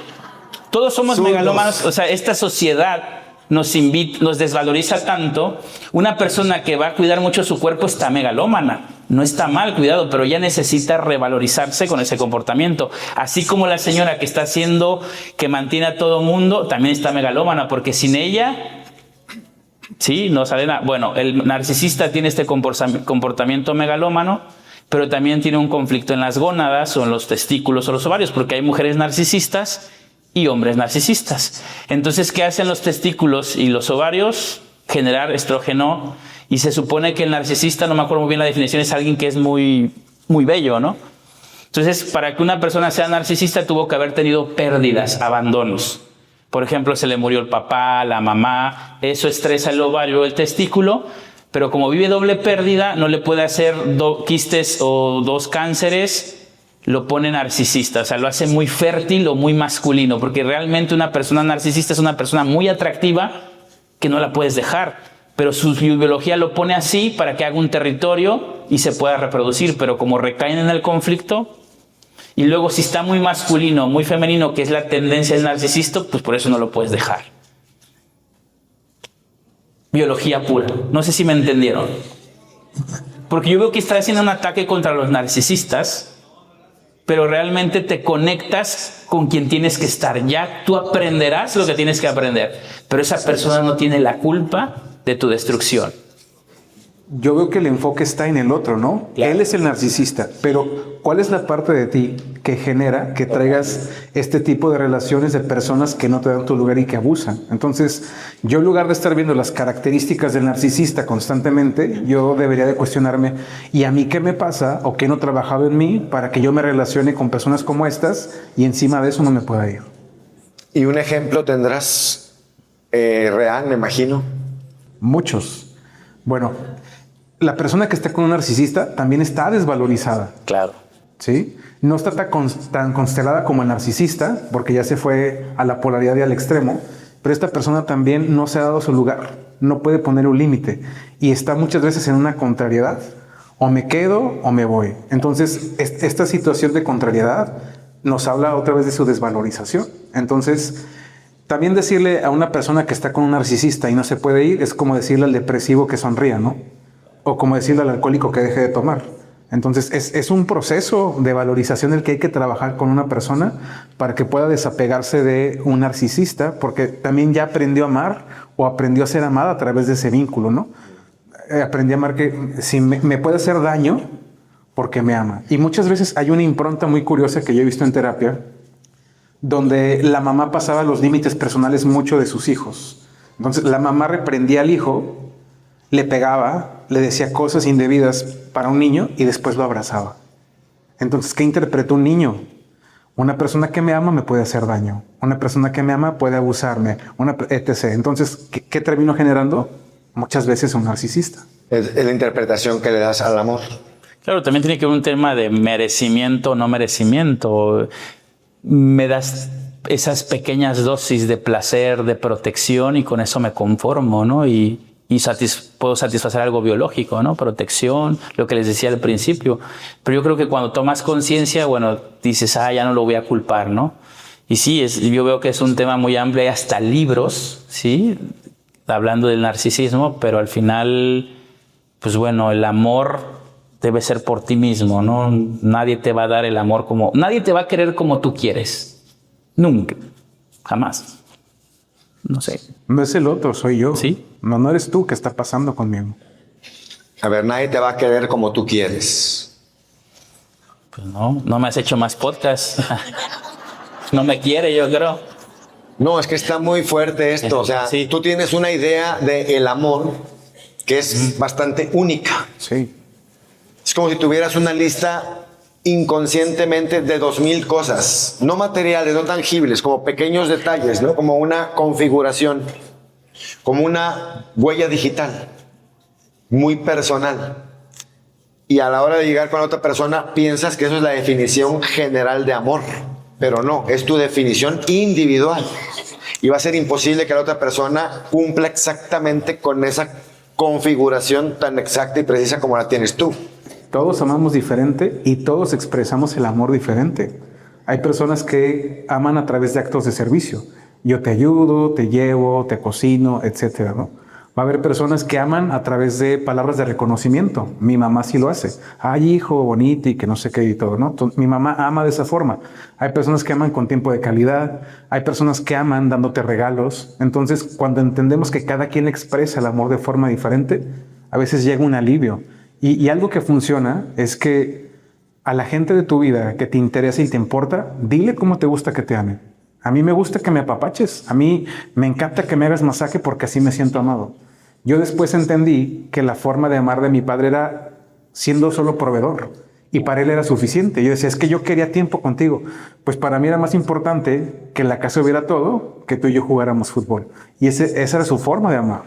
Todos somos megalómanos. O sea, esta sociedad nos desvaloriza tanto. Una persona que va a cuidar mucho su cuerpo está megalómana. No está mal, cuidado, pero ya necesita revalorizarse con ese comportamiento. Así como la señora que está haciendo, que mantiene a todo mundo, también está megalómana, porque sin ella, sí, no sale nada. Bueno, el narcisista tiene este comportamiento megalómano, pero también tiene un conflicto en las gónadas o en los testículos o los ovarios, porque hay mujeres narcisistas y hombres narcisistas. Entonces, ¿qué hacen los testículos y los ovarios? Generar estrógeno. Y se supone que el narcisista, no me acuerdo muy bien la definición, es alguien que es muy, muy bello, ¿no? Entonces, para que una persona sea narcisista, tuvo que haber tenido pérdidas, abandonos. Por ejemplo, se le murió el papá, la mamá, eso estresa el ovario, el testículo, pero como vive doble pérdida, no le puede hacer quistes o 2 cánceres, lo pone narcisista, o sea, lo hace muy fértil o muy masculino, porque realmente una persona narcisista es una persona muy atractiva que no la puedes dejar. Pero su biología lo pone así para que haga un territorio y se pueda reproducir. Pero como recaen en el conflicto, y luego si está muy masculino, muy femenino, que es la tendencia del narcisista, pues por eso no lo puedes dejar. Biología pura. No sé si me entendieron. Porque yo veo que está haciendo un ataque contra los narcisistas, pero realmente te conectas con quien tienes que estar. Ya tú aprenderás lo que tienes que aprender. Pero esa persona no tiene la culpa de tu destrucción. Yo veo que el enfoque está en el otro, ¿no? Claro. Él es el narcisista, pero ¿cuál es la parte de ti que genera que traigas este tipo de relaciones de personas que no te dan tu lugar y que abusan? Entonces, yo en lugar de estar viendo las características del narcisista constantemente, yo debería de cuestionarme, ¿y a mí qué me pasa o qué no he trabajado en mí para que yo me relacione con personas como estas y encima de eso no me pueda ir? Y un ejemplo tendrás real, me imagino. Muchos. Bueno, la persona que está con un narcisista también está desvalorizada. Claro. ¿Sí? No está tan constelada como el narcisista, porque ya se fue a la polaridad y al extremo, pero esta persona también no se ha dado su lugar, no puede poner un límite y está muchas veces en una contrariedad. O me quedo o me voy. Entonces, esta situación de contrariedad nos habla otra vez de su desvalorización. Entonces, también decirle a una persona que está con un narcisista y no se puede ir es como decirle al depresivo que sonría, ¿no? O como decirle al alcohólico que deje de tomar. Entonces es un proceso de valorización el que hay que trabajar con una persona para que pueda desapegarse de un narcisista, porque también ya aprendió a amar o aprendió a ser amada a través de ese vínculo, ¿no? Aprendí a amar que si me puede hacer daño porque me ama. Y muchas veces hay una impronta muy curiosa que yo he visto en terapia, donde la mamá pasaba los límites personales mucho de sus hijos. Entonces la mamá reprendía al hijo, le pegaba, le decía cosas indebidas para un niño y después lo abrazaba. Entonces, ¿qué interpretó un niño? Una persona que me ama me puede hacer daño. Una persona que me ama puede abusarme, etc. Entonces, ¿qué terminó generando? Muchas veces un narcisista. Es la interpretación que le das al amor. Claro, también tiene que ver un tema de merecimiento o no merecimiento. Me das esas pequeñas dosis de placer, de protección y con eso me conformo, ¿no? Y y puedo satisfacer algo biológico, ¿no? Protección, lo que les decía al principio. Pero yo creo que cuando tomas conciencia, bueno, dices, ya no lo voy a culpar, ¿no? Y sí, yo veo que es un tema muy amplio, hay hasta libros, ¿sí? Hablando del narcisismo, pero al final, pues bueno, el amor debe ser por ti mismo, ¿no? Nadie te va a dar el amor nadie te va a querer como tú quieres. Nunca. Jamás. No sé. No es el otro, soy yo. Sí. No eres tú. ¿Qué está pasando conmigo? A ver, nadie te va a querer como tú quieres. Pues no me has hecho más podcast. No me quiere, yo creo. No, es que está muy fuerte esto. O sea, Sí. tú tienes una idea del amor que es bastante única. Sí. Es como si tuvieras una lista inconscientemente de 2000 cosas, no materiales, no tangibles, como pequeños detalles, ¿no? Como una configuración, como una huella digital, muy personal. Y a la hora de llegar con otra persona, piensas que eso es la definición general de amor, pero no, es tu definición individual. Y va a ser imposible que la otra persona cumpla exactamente con esa configuración tan exacta y precisa como la tienes tú. Todos amamos diferente y todos expresamos el amor diferente. Hay personas que aman a través de actos de servicio. Yo te ayudo, te llevo, te cocino, etcétera, ¿no? Va a haber personas que aman a través de palabras de reconocimiento. Mi mamá sí lo hace. Ay, hijo, bonito y que no sé qué y todo, ¿no? Entonces, mi mamá ama de esa forma. Hay personas que aman con tiempo de calidad. Hay personas que aman dándote regalos. Entonces, cuando entendemos que cada quien expresa el amor de forma diferente, a veces llega un alivio. Y algo que funciona es que a la gente de tu vida que te interesa y te importa, dile cómo te gusta que te amen. A mí me gusta que me apapaches. A mí me encanta que me hagas masaje porque así me siento amado. Yo después entendí que la forma de amar de mi padre era siendo solo proveedor. Y para él era suficiente. Yo decía, es que yo quería tiempo contigo. Pues para mí era más importante que en la casa hubiera todo, que tú y yo jugáramos fútbol. Y esa era su forma de amar.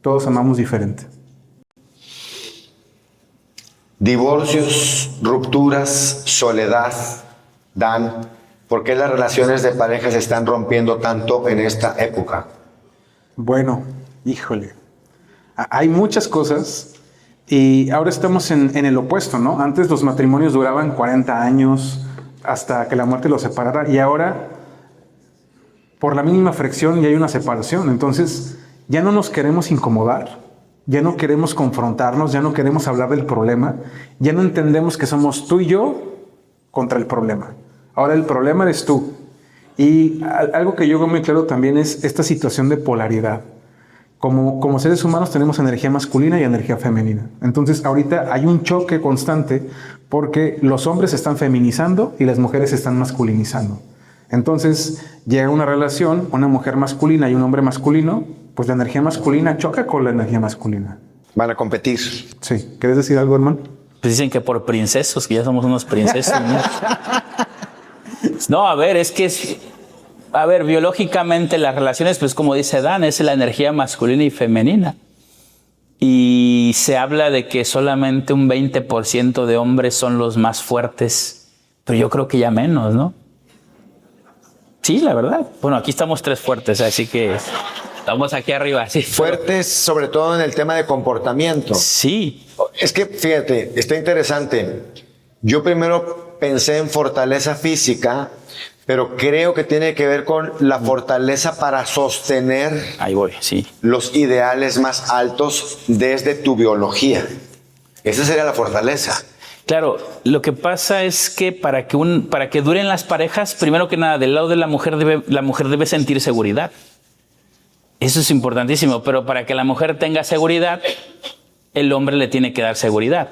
Todos amamos diferente. Divorcios, rupturas, soledad, Dan, ¿por qué las relaciones de pareja se están rompiendo tanto en esta época? Bueno, híjole. Hay muchas cosas y ahora estamos en el opuesto, ¿no? Antes los matrimonios duraban 40 años hasta que la muerte los separara y ahora por la mínima fricción ya hay una separación. Entonces ya no nos queremos incomodar. Ya no queremos confrontarnos, ya no queremos hablar del problema, ya no entendemos que somos tú y yo contra el problema. Ahora el problema eres tú. Y algo que yo veo muy claro también es esta situación de polaridad. Como seres humanos tenemos energía masculina y energía femenina. Entonces ahorita hay un choque constante porque los hombres se están feminizando y las mujeres se están masculinizando. Entonces llega una relación, una mujer masculina y un hombre masculino, pues la energía masculina choca con la energía masculina. Van a competir. Sí. ¿Quieres decir algo, hermano? Pues dicen que por princesos, que ya somos unos princesos, ¿no? No, a ver, biológicamente las relaciones, pues como dice Dan, es la energía masculina y femenina. Y se habla de que solamente un 20% de hombres son los más fuertes, pero yo creo que ya menos, ¿no? Sí, la verdad. Bueno, aquí estamos 3 fuertes, así que estamos aquí arriba. Sí. Fuertes, sobre todo en el tema de comportamiento. Sí. Es que, fíjate, está interesante. Yo primero pensé en fortaleza física, pero creo que tiene que ver con la fortaleza para sostener Ahí voy, sí. los ideales más altos desde tu biología. Esa sería la fortaleza. Claro, lo que pasa es que para que duren las parejas, primero que nada, del lado de la mujer debe sentir seguridad. Eso es importantísimo, pero para que la mujer tenga seguridad, el hombre le tiene que dar seguridad.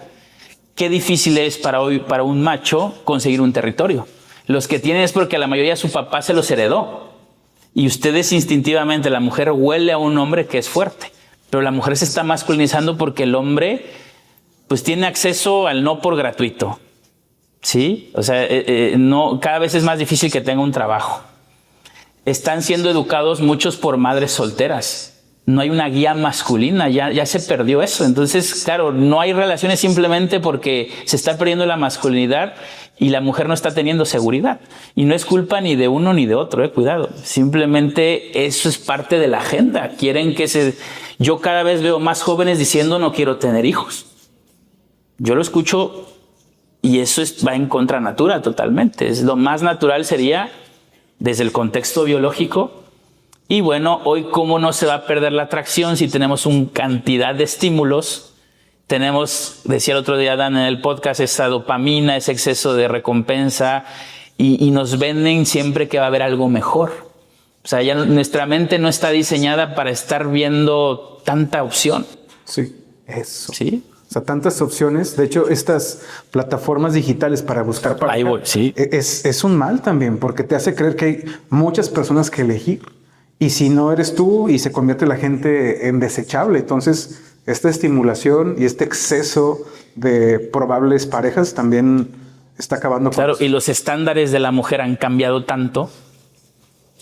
Qué difícil es para un macho conseguir un territorio. Los que tienen es porque la mayoría su papá se los heredó. Y ustedes instintivamente, la mujer huele a un hombre que es fuerte, pero la mujer se está masculinizando porque el hombre pues tiene acceso al no por gratuito, ¿sí? O sea, cada vez es más difícil que tenga un trabajo. Están siendo educados muchos por madres solteras. no hay una guía masculina, ya se perdió eso. Entonces, claro, no hay relaciones simplemente porque se está perdiendo la masculinidad y la mujer no está teniendo seguridad. Y no es culpa ni de uno ni de otro, cuidado. Simplemente eso es parte de la agenda. Quieren que Yo cada vez veo más jóvenes diciendo no quiero tener hijos. Yo lo escucho y eso va en contra natura totalmente. Lo más natural sería desde el contexto biológico. Y bueno, hoy cómo no se va a perder la atracción si tenemos una cantidad de estímulos. Tenemos, decía el otro día Dan en el podcast, esa dopamina, ese exceso de recompensa y nos venden siempre que va a haber algo mejor. O sea, ya nuestra mente no está diseñada para estar viendo tanta opción. Sí, eso. Sí. O sea, tantas opciones. De hecho, estas plataformas digitales para buscar pareja, Ahí voy, sí. es un mal también, porque te hace creer que hay muchas personas que elegir. Y si no eres tú, y se convierte la gente en desechable. Entonces, esta estimulación y este exceso de probables parejas también está acabando con Claro, eso. y los estándares de la mujer han cambiado tanto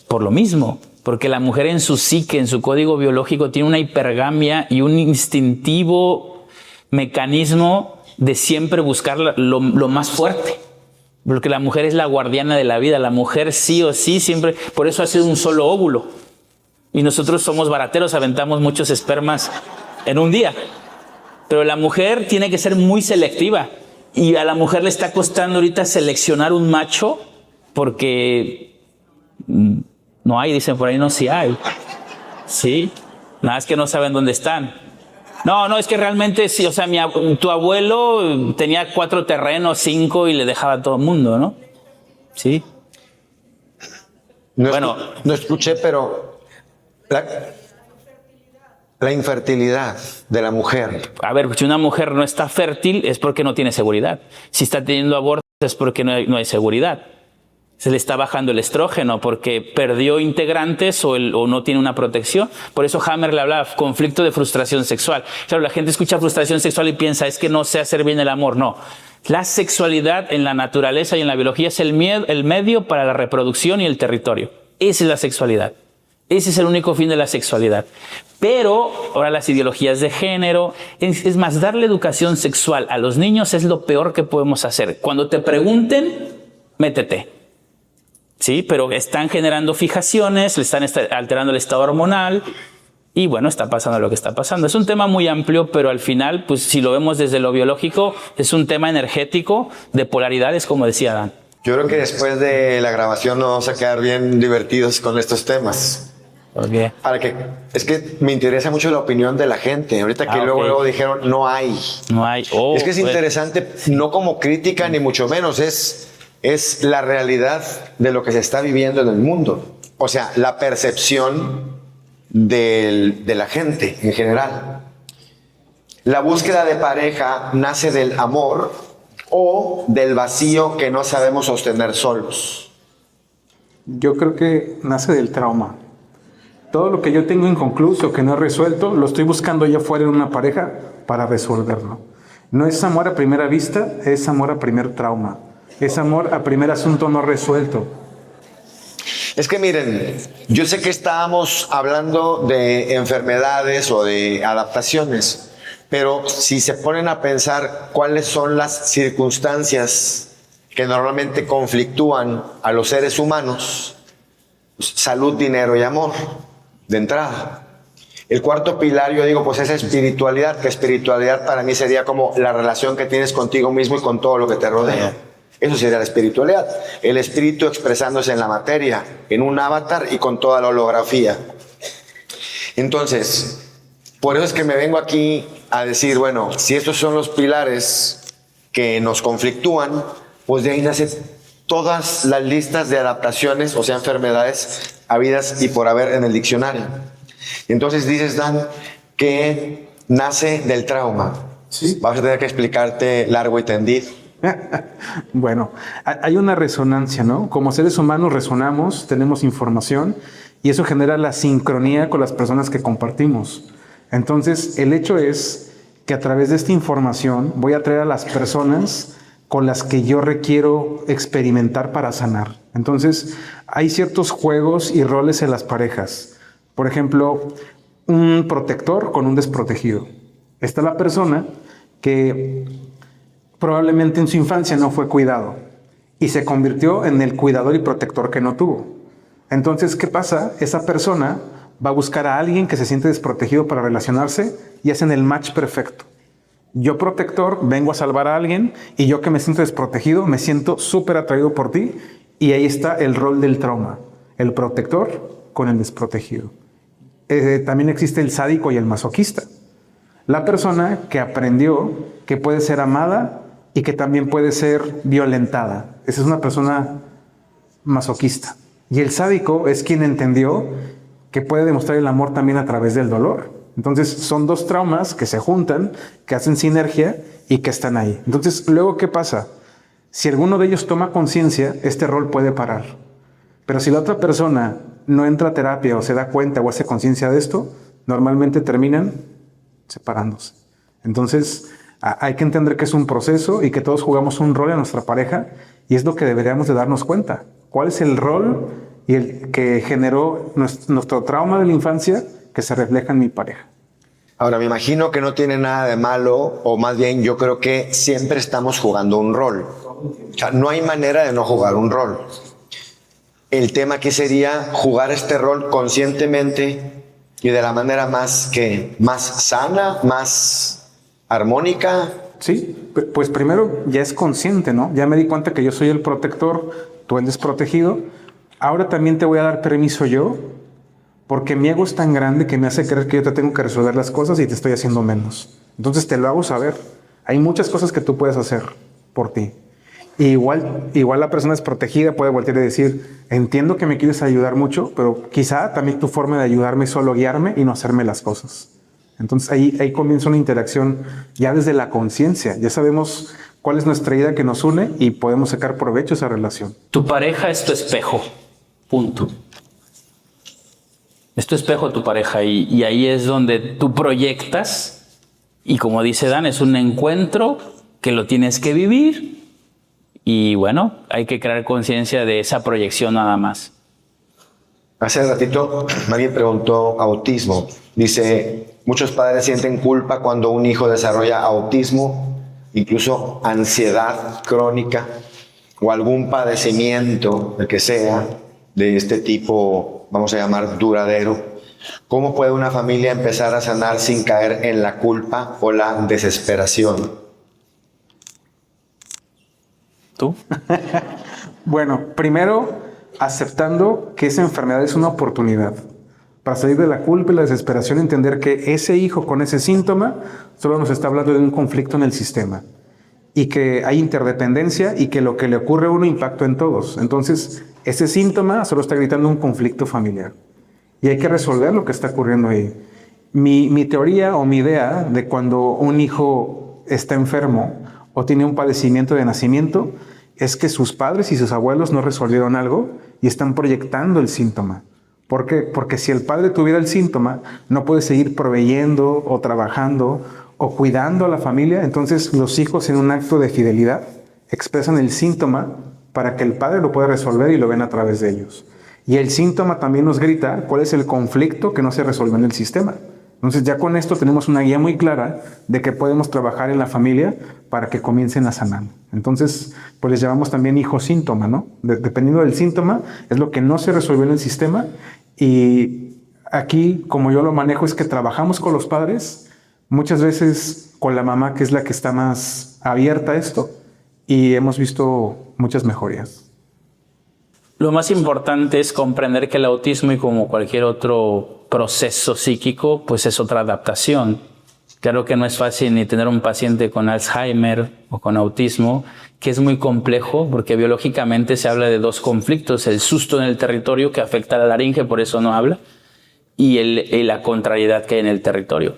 por lo mismo. Porque la mujer en su psique, en su código biológico, tiene una hipergamia y un instintivo mecanismo de siempre buscar lo más fuerte. Porque la mujer es la guardiana de la vida. La mujer sí o sí siempre... Por eso ha sido un solo óvulo. Y nosotros somos barateros, aventamos muchos espermas en un día. Pero la mujer tiene que ser muy selectiva. Y a la mujer le está costando ahorita seleccionar un macho porque no hay, dicen por ahí, no, sí hay. Sí, nada, es que no saben dónde están. No, es que realmente sí, o sea, tu abuelo tenía 4 terrenos, 5 y le dejaba a todo el mundo, ¿no? Sí. No escuché, pero la infertilidad de la mujer. A ver, si una mujer no está fértil es porque no tiene seguridad. Si está teniendo abortos es porque no hay seguridad. Se le está bajando el estrógeno porque perdió integrantes o no tiene una protección. Por eso Hammer le hablaba conflicto de frustración sexual. Claro, la gente escucha frustración sexual y piensa es que no sé hacer bien el amor. No. La sexualidad en la naturaleza y en la biología es el medio para la reproducción y el territorio. Esa es la sexualidad. Ese es el único fin de la sexualidad. Pero ahora las ideologías de género, es más, darle educación sexual a los niños es lo peor que podemos hacer. Cuando te pregunten, métete. Sí, pero están generando fijaciones, le están alterando el estado hormonal y bueno, está pasando lo que está pasando. Es un tema muy amplio, pero al final, pues si lo vemos desde lo biológico, es un tema energético de polaridades, como decía Dan. Yo creo que después de la grabación nos vamos a quedar bien divertidos con estos temas. ¿Por qué? Es que me interesa mucho la opinión de la gente. Ahorita que luego dijeron no hay. No hay. Es que es interesante, no como crítica ni mucho menos, es la realidad de lo que se está viviendo en el mundo. O sea, la percepción de la gente en general. La búsqueda de pareja nace del amor o del vacío que no sabemos sostener solos. Yo creo que nace del trauma. Todo lo que yo tengo inconcluso, que no he resuelto, lo estoy buscando ya fuera en una pareja para resolverlo. No es amor a primera vista, es amor a primer trauma. Es amor a primer asunto no resuelto. Es que miren, yo sé que estábamos hablando de enfermedades o de adaptaciones, pero si se ponen a pensar cuáles son las circunstancias que normalmente conflictúan a los seres humanos, salud, dinero y amor, de entrada. El cuarto pilar, yo digo, pues es espiritualidad, que espiritualidad para mí sería como la relación que tienes contigo mismo y con todo lo que te rodea. Eso sería la espiritualidad. El espíritu expresándose en la materia, en un avatar y con toda la holografía. Entonces, por eso es que me vengo aquí a decir, bueno, si estos son los pilares que nos conflictúan, pues de ahí nacen todas las listas de adaptaciones, o sea, enfermedades habidas y por haber en el diccionario. Entonces dices, Dan, que nace del trauma. Sí. Vamos a tener que explicarte largo y tendido. Bueno, hay una resonancia, ¿no? Como seres humanos resonamos, tenemos información y eso genera la sincronía con las personas que compartimos. Entonces, el hecho es que a través de esta información voy a traer a las personas con las que yo requiero experimentar para sanar. Entonces, hay ciertos juegos y roles en las parejas. Por ejemplo, un protector con un desprotegido. Está la persona que probablemente en su infancia no fue cuidado y se convirtió en el cuidador y protector que no tuvo. Entonces, ¿qué pasa? Esa persona va a buscar a alguien que se siente desprotegido para relacionarse y hacen el match perfecto. Yo, protector, vengo a salvar a alguien y yo que me siento desprotegido, me siento súper atraído por ti, y ahí está el rol del trauma, el protector con el desprotegido. También existe el sádico y el masoquista. La persona que aprendió que puede ser amada y que también puede ser violentada. Esa es una persona masoquista. Y el sádico es quien entendió que puede demostrar el amor también a través del dolor. Entonces son dos traumas que se juntan, que hacen sinergia y que están ahí. Entonces, luego, ¿qué pasa? Si alguno de ellos toma conciencia, este rol puede parar. Pero si la otra persona no entra a terapia o se da cuenta o hace conciencia de esto, normalmente terminan separándose. Entonces, hay que entender que es un proceso y que todos jugamos un rol en nuestra pareja, y es lo que deberíamos de darnos cuenta. ¿Cuál es el rol y el que generó nuestro trauma de la infancia que se refleja en mi pareja? Ahora, me imagino que no tiene nada de malo, o más bien yo creo que siempre estamos jugando un rol. O sea, no hay manera de no jugar un rol. El tema aquí sería jugar este rol conscientemente y de la manera más sana, más armónica. Sí, pues primero ya es consciente, ¿no? Ya me di cuenta que yo soy el protector, tú el desprotegido. Ahora también te voy a dar permiso yo, porque mi ego es tan grande que me hace creer que yo te tengo que resolver las cosas y te estoy haciendo menos. Entonces te lo hago saber. Hay muchas cosas que tú puedes hacer por ti. Y igual la persona desprotegida puede voltear y decir, entiendo que me quieres ayudar mucho, pero quizá también tu forma de ayudarme es solo guiarme y no hacerme las cosas. Entonces ahí comienza una interacción ya desde la conciencia. Ya sabemos cuál es nuestra idea que nos une y podemos sacar provecho de esa relación. Tu pareja es tu espejo. Punto. Es tu espejo tu pareja, y ahí es donde tú proyectas, y como dice Dan, es un encuentro que lo tienes que vivir, y bueno, hay que crear conciencia de esa proyección nada más. Hace ratito alguien preguntó autismo. Dice, muchos padres sienten culpa cuando un hijo desarrolla autismo, incluso ansiedad crónica o algún padecimiento, el que sea, de este tipo, vamos a llamar duradero. ¿Cómo puede una familia empezar a sanar sin caer en la culpa o la desesperación? ¿Tú? Bueno, primero, aceptando que esa enfermedad es una oportunidad. Para salir de la culpa y la desesperación, entender que ese hijo con ese síntoma solo nos está hablando de un conflicto en el sistema. Y que hay interdependencia y que lo que le ocurre a uno impacta en todos. Entonces, ese síntoma solo está gritando un conflicto familiar. Y hay que resolver lo que está ocurriendo ahí. Mi teoría o mi idea de cuando un hijo está enfermo o tiene un padecimiento de nacimiento es que sus padres y sus abuelos no resolvieron algo y están proyectando el síntoma. ¿Por qué? Porque si el padre tuviera el síntoma, no puede seguir proveyendo o trabajando o cuidando a la familia. Entonces los hijos, en un acto de fidelidad, expresan el síntoma para que el padre lo pueda resolver y lo ven a través de ellos. Y el síntoma también nos grita cuál es el conflicto que no se resuelve en el sistema. Entonces ya con esto tenemos una guía muy clara de que podemos trabajar en la familia para que comiencen a sanar. Entonces, pues les llamamos también hijo síntoma, ¿no? Dependiendo del síntoma, es lo que no se resolvió en el sistema. Y aquí, como yo lo manejo, es que trabajamos con los padres, muchas veces con la mamá, que es la que está más abierta a esto, y hemos visto muchas mejorías. Lo más importante es comprender que el autismo, y como cualquier otro proceso psíquico, pues es otra adaptación. Claro que no es fácil ni tener un paciente con Alzheimer o con autismo, que es muy complejo porque biológicamente se habla de dos conflictos: el susto en el territorio, que afecta a la laringe, por eso no habla, y la contrariedad que hay en el territorio.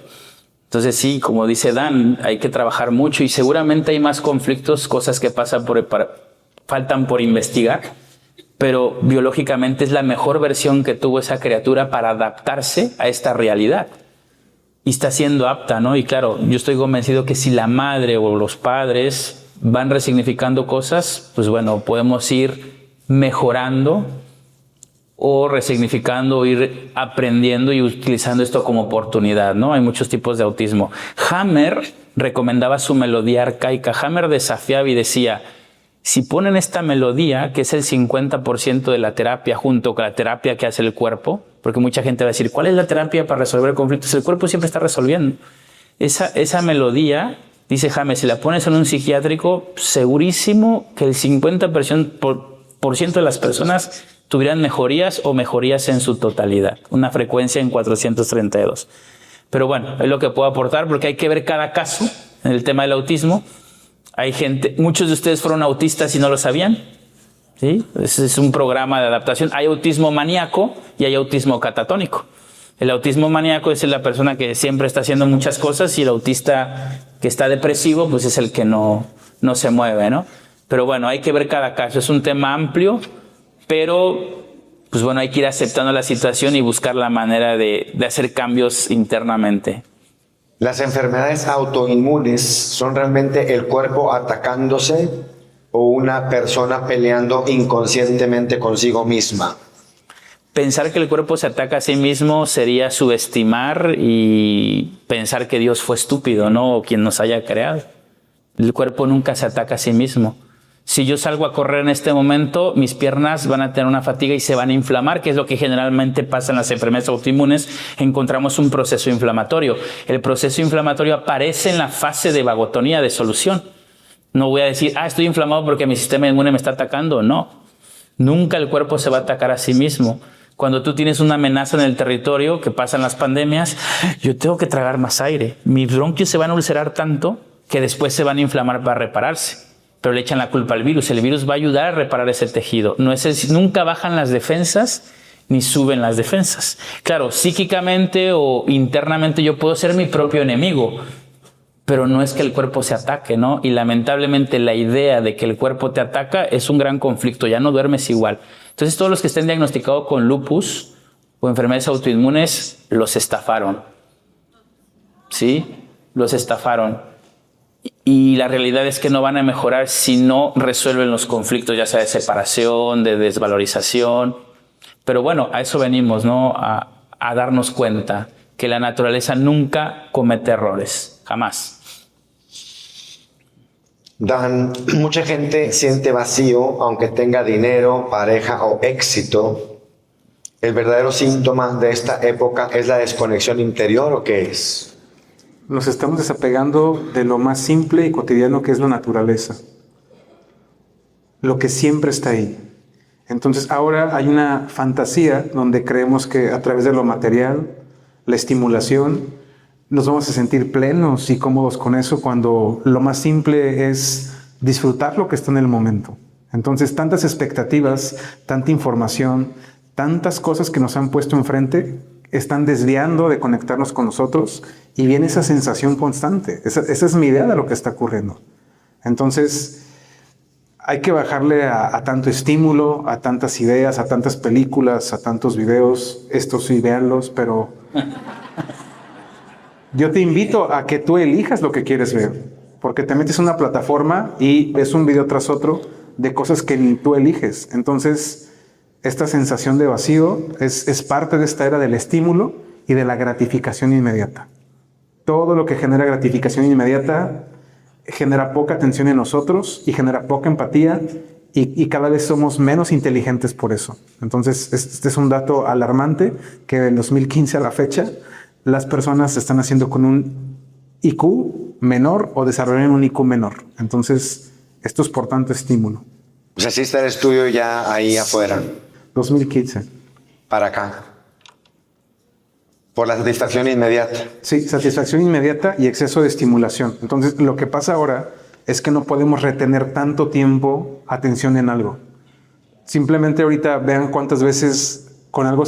Entonces sí, como dice Dan, hay que trabajar mucho, y seguramente hay más conflictos, cosas que faltan por investigar, pero biológicamente es la mejor versión que tuvo esa criatura para adaptarse a esta realidad. Y está siendo apta, ¿no? Y claro, yo estoy convencido que si la madre o los padres van resignificando cosas, pues bueno, podemos ir mejorando o resignificando, o ir aprendiendo y utilizando esto como oportunidad, ¿no? Hay muchos tipos de autismo. Hammer recomendaba su melodía arcaica. Hammer desafiaba y decía, si ponen esta melodía, que es el 50% de la terapia, junto con la terapia que hace el cuerpo, porque mucha gente va a decir, ¿cuál es la terapia para resolver conflictos? El cuerpo siempre está resolviendo. Esa melodía, dice Hammer, si la pones en un psiquiátrico, segurísimo que el 50% de las personas tuvieran mejorías o mejorías en su totalidad. Una frecuencia en 432. Pero bueno, es lo que puedo aportar porque hay que ver cada caso en el tema del autismo. Hay gente, muchos de ustedes fueron autistas y no lo sabían, ¿sí? Ese es un programa de adaptación. Hay autismo maníaco y hay autismo catatónico. El autismo maníaco es la persona que siempre está haciendo muchas cosas y el autista que está depresivo, pues es el que no se mueve, ¿no? Pero bueno, hay que ver cada caso. Es un tema amplio, pero pues bueno, hay que ir aceptando la situación y buscar la manera de hacer cambios internamente. ¿Las enfermedades autoinmunes son realmente el cuerpo atacándose o una persona peleando inconscientemente consigo misma? Pensar que el cuerpo se ataca a sí mismo sería subestimar y pensar que Dios fue estúpido, ¿no? O quien nos haya creado. El cuerpo nunca se ataca a sí mismo. Si yo salgo a correr en este momento, mis piernas van a tener una fatiga y se van a inflamar, que es lo que generalmente pasa en las enfermedades autoinmunes. Encontramos un proceso inflamatorio. El proceso inflamatorio aparece en la fase de vagotonía, de solución. No voy a decir, estoy inflamado porque mi sistema inmune me está atacando. No, nunca el cuerpo se va a atacar a sí mismo. Cuando tú tienes una amenaza en el territorio, que pasan las pandemias, yo tengo que tragar más aire. Mis bronquios se van a ulcerar tanto que después se van a inflamar para repararse. Pero le echan la culpa al virus. El virus va a ayudar a reparar ese tejido. Nunca bajan las defensas ni suben las defensas. Claro, psíquicamente o internamente yo puedo ser mi propio enemigo, pero no es que el cuerpo se ataque, ¿no? Y lamentablemente la idea de que el cuerpo te ataca es un gran conflicto. Ya no duermes igual. Entonces todos los que estén diagnosticados con lupus o enfermedades autoinmunes los estafaron. ¿Sí? Los estafaron. Y la realidad es que no van a mejorar si no resuelven los conflictos, ya sea de separación, de desvalorización. Pero bueno, a eso venimos, ¿no? A darnos cuenta que la naturaleza nunca comete errores, jamás. Dan, mucha gente siente vacío aunque tenga dinero, pareja o éxito. ¿El verdadero síntoma de esta época es la desconexión interior o qué es? Nos estamos desapegando de lo más simple y cotidiano que es la naturaleza. Lo que siempre está ahí. Entonces ahora hay una fantasía donde creemos que a través de lo material, la estimulación, nos vamos a sentir plenos y cómodos con eso cuando lo más simple es disfrutar lo que está en el momento. Entonces tantas expectativas, tanta información, tantas cosas que nos han puesto enfrente están desviando de conectarnos con nosotros y viene esa sensación constante. Esa es mi idea de lo que está ocurriendo. Entonces, hay que bajarle a tanto estímulo, a tantas ideas, a tantas películas, a tantos videos. Estos sí, véanlos, pero yo te invito a que tú elijas lo que quieres ver, porque te metes en una plataforma y ves un video tras otro de cosas que ni tú eliges. Entonces, esta sensación de vacío es parte de esta era del estímulo y de la gratificación inmediata. Todo lo que genera gratificación inmediata genera poca atención en nosotros y genera poca empatía y cada vez somos menos inteligentes por eso. Entonces, este es un dato alarmante que del 2015 a la fecha las personas están haciendo con un IQ menor o desarrollan un IQ menor. Entonces, esto es por tanto estímulo. O sea, sí está el estudio ya ahí afuera. 2015. Para acá. Por la satisfacción inmediata. Sí, satisfacción inmediata y exceso de estimulación. Entonces, lo que pasa ahora es que no podemos retener tanto tiempo atención en algo. Simplemente ahorita vean cuántas veces con algo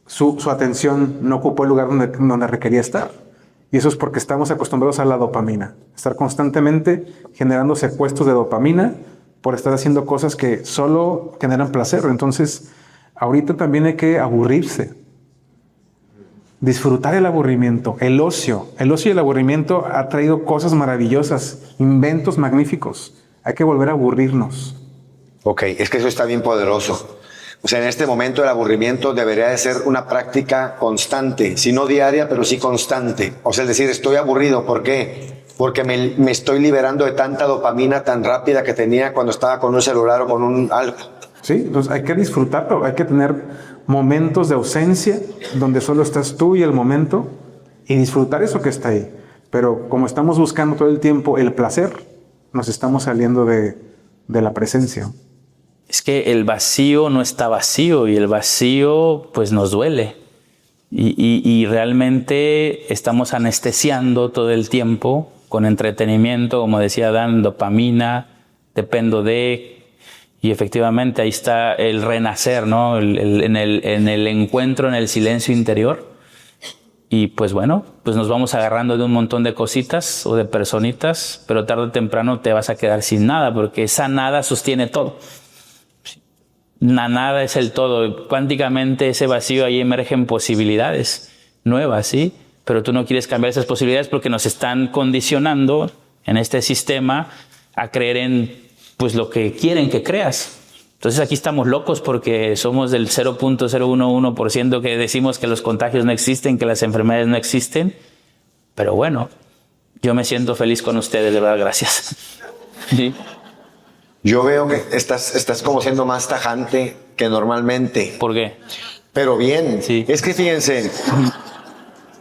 su atención no ocupó el lugar donde requería estar. Y eso es porque estamos acostumbrados a la dopamina. Estar constantemente generando secuestros de dopamina por estar haciendo cosas que solo generan placer. Entonces, ahorita también hay que aburrirse. Disfrutar el aburrimiento, el ocio. El ocio y el aburrimiento ha traído cosas maravillosas, inventos magníficos. Hay que volver a aburrirnos. Ok, es que eso está bien poderoso. O sea, en este momento el aburrimiento debería de ser una práctica constante, si no diaria, pero sí constante. O sea, es decir, estoy aburrido, ¿por qué? Porque me estoy liberando de tanta dopamina tan rápida que tenía cuando estaba con un celular o con un algo. Sí, entonces hay que disfrutarlo, hay que tener momentos de ausencia donde solo estás tú y el momento y disfrutar eso que está ahí. Pero como estamos buscando todo el tiempo el placer, nos estamos saliendo de la presencia. Es que el vacío no está vacío y el vacío pues nos duele. Y realmente estamos anestesiando todo el tiempo con entretenimiento, como decía Dan, dopamina, dependo de... Y efectivamente ahí está el renacer, ¿no? En el encuentro, en el silencio interior. Y pues bueno, pues nos vamos agarrando de un montón de cositas o de personitas, pero tarde o temprano te vas a quedar sin nada, porque esa nada sostiene todo. La nada es el todo. Cuánticamente ese vacío, ahí emergen posibilidades nuevas, ¿sí? Pero tú no quieres cambiar esas posibilidades porque nos están condicionando en este sistema a creer en pues lo que quieren que creas. Entonces aquí estamos locos porque somos del 0.011% que decimos que los contagios no existen, que las enfermedades no existen. Pero bueno, yo me siento feliz con ustedes, de verdad, gracias. ¿Sí? Yo veo que estás como siendo más tajante que normalmente. ¿Por qué? Pero bien, Sí. Es que fíjense,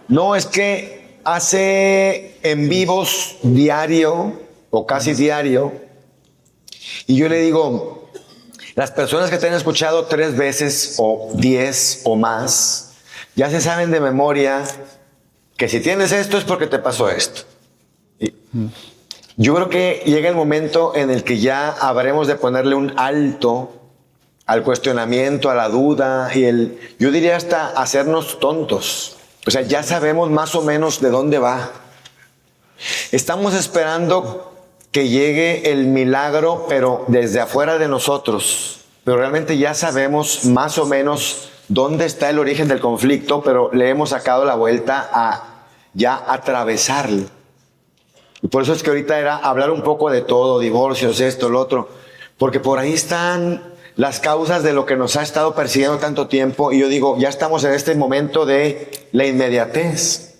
no es que hace en vivos diario o casi diario, y yo le digo, las personas que te han escuchado 3 veces o 10 o más, ya se saben de memoria que si tienes esto es porque te pasó esto. Yo creo que llega el momento en el que ya habremos de ponerle un alto al cuestionamiento, a la duda y yo diría hasta hacernos tontos. O sea, ya sabemos más o menos de dónde va. Estamos esperando que llegue el milagro, pero desde afuera de nosotros. Pero realmente ya sabemos más o menos dónde está el origen del conflicto, pero le hemos sacado la vuelta a ya atravesarlo. Y por eso es que ahorita era hablar un poco de todo, divorcios, esto, lo otro, porque por ahí están las causas de lo que nos ha estado persiguiendo tanto tiempo. Y yo digo, ya estamos en este momento de la inmediatez.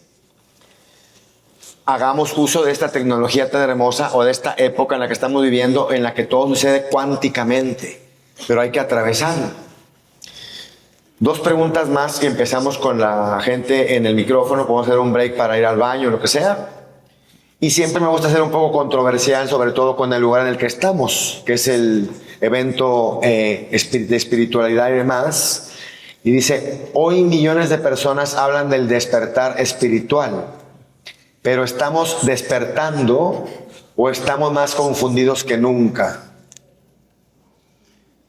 Hagamos uso de esta tecnología tan hermosa o de esta época en la que estamos viviendo, en la que todo sucede cuánticamente, pero hay que atravesarlo. 2 preguntas más y empezamos con la gente en el micrófono. Podemos hacer un break para ir al baño, lo que sea. Y siempre me gusta ser un poco controversial, sobre todo con el lugar en el que estamos, que es el evento de espiritualidad y demás. Y dice, hoy millones de personas hablan del despertar espiritual. Pero ¿estamos despertando o estamos más confundidos que nunca?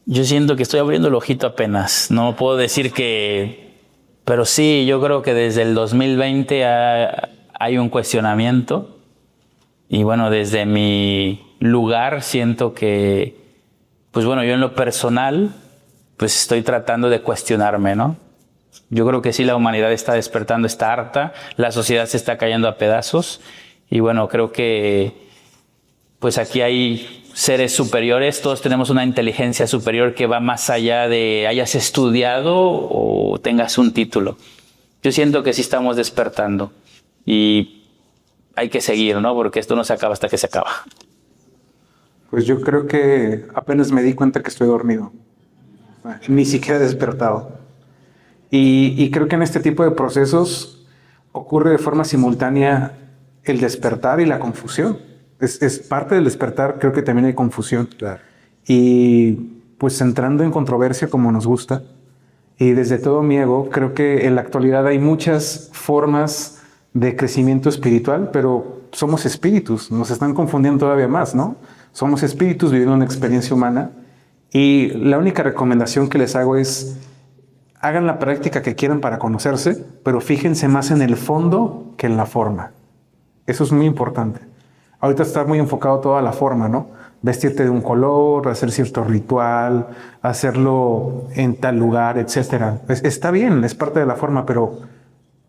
Yo siento que estoy abriendo el ojito apenas. No puedo decir que... Pero sí, yo creo que desde el 2020 hay un cuestionamiento. Y bueno, desde mi lugar siento que... Pues bueno, yo en lo personal, pues estoy tratando de cuestionarme, ¿no? Yo creo que sí, la humanidad está despertando, está harta, la sociedad se está cayendo a pedazos y bueno, creo que pues aquí hay seres superiores, todos tenemos una inteligencia superior que va más allá de hayas estudiado o tengas un título. Yo siento que sí estamos despertando y hay que seguir, ¿no? Porque esto no se acaba hasta que se acaba. Pues yo creo que apenas me di cuenta que estoy dormido, ni siquiera he despertado. Y creo que en este tipo de procesos ocurre de forma simultánea el despertar y la confusión. Es parte del despertar, creo que también hay confusión. Claro. Y pues entrando en controversia como nos gusta, y desde todo mi ego, creo que en la actualidad hay muchas formas de crecimiento espiritual, pero somos espíritus, nos están confundiendo todavía más, ¿no? Somos espíritus viviendo una experiencia humana y la única recomendación que les hago es hagan la práctica que quieran para conocerse, pero fíjense más en el fondo que en la forma. Eso es muy importante. Ahorita está muy enfocado toda la forma, ¿no? Vestirte de un color, hacer cierto ritual, hacerlo en tal lugar, etc. Está bien, es parte de la forma, pero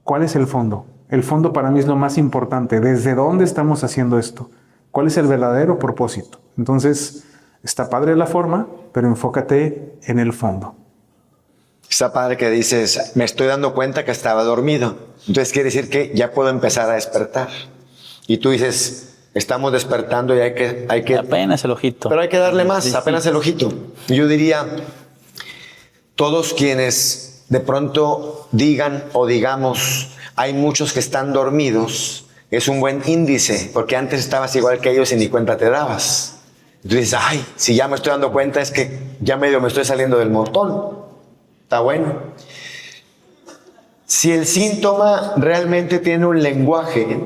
¿cuál es el fondo? El fondo para mí es lo más importante. ¿Desde dónde estamos haciendo esto? ¿Cuál es el verdadero propósito? Entonces, está padre la forma, pero enfócate en el fondo. Está padre que dices, me estoy dando cuenta que estaba dormido. Entonces quiere decir que ya puedo empezar a despertar. Y tú dices, estamos despertando y hay que Apenas el ojito. pero hay que darle más, Sí, sí. apenas el ojito. Y yo diría, todos quienes de pronto digan o digamos, hay muchos que están dormidos, es un buen índice, porque antes estabas igual que ellos y ni cuenta te dabas. Entonces dices, ay, si ya me estoy dando cuenta es que ya medio me estoy saliendo del montón. Está bueno. Si el síntoma realmente tiene un lenguaje,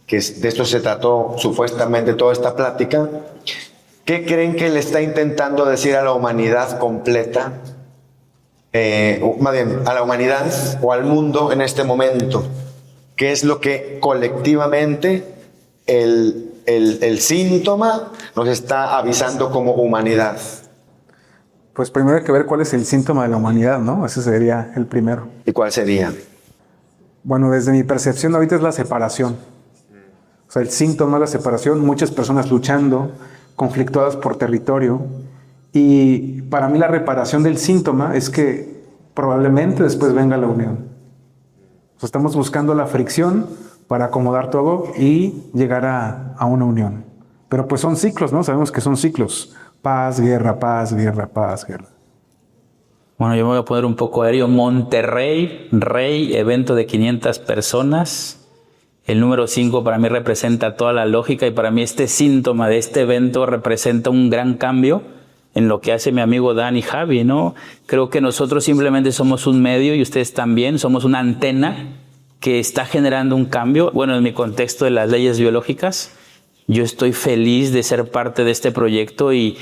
que de esto se trató supuestamente toda esta plática, ¿qué creen que le está intentando decir a la humanidad completa? Más bien, a la humanidad o al mundo en este momento. ¿Qué es lo que colectivamente el síntoma nos está avisando como humanidad? Pues primero hay que ver cuál es el síntoma de la humanidad, ¿no? Ese sería el primero. ¿Y cuál sería? Bueno, desde mi percepción ahorita es la separación. O sea, el síntoma es la separación, muchas personas luchando, conflictuadas por territorio. Y para mí la reparación del síntoma es que probablemente después venga la unión. O sea, estamos buscando la fricción para acomodar todo y llegar a una unión. Pero pues son ciclos, ¿no? Sabemos que son ciclos. Paz, guerra, paz, guerra, paz, guerra. Bueno, yo me voy a poner un poco aéreo. Monterrey, Rey, evento de 500 personas. El número 5 para mí representa toda la lógica y para mí este síntoma de este evento representa un gran cambio en lo que hace mi amigo Dan y Javi, ¿no? Creo que nosotros simplemente somos un medio y ustedes también somos una antena que está generando un cambio. Bueno, en mi contexto de las leyes biológicas, yo estoy feliz de ser parte de este proyecto y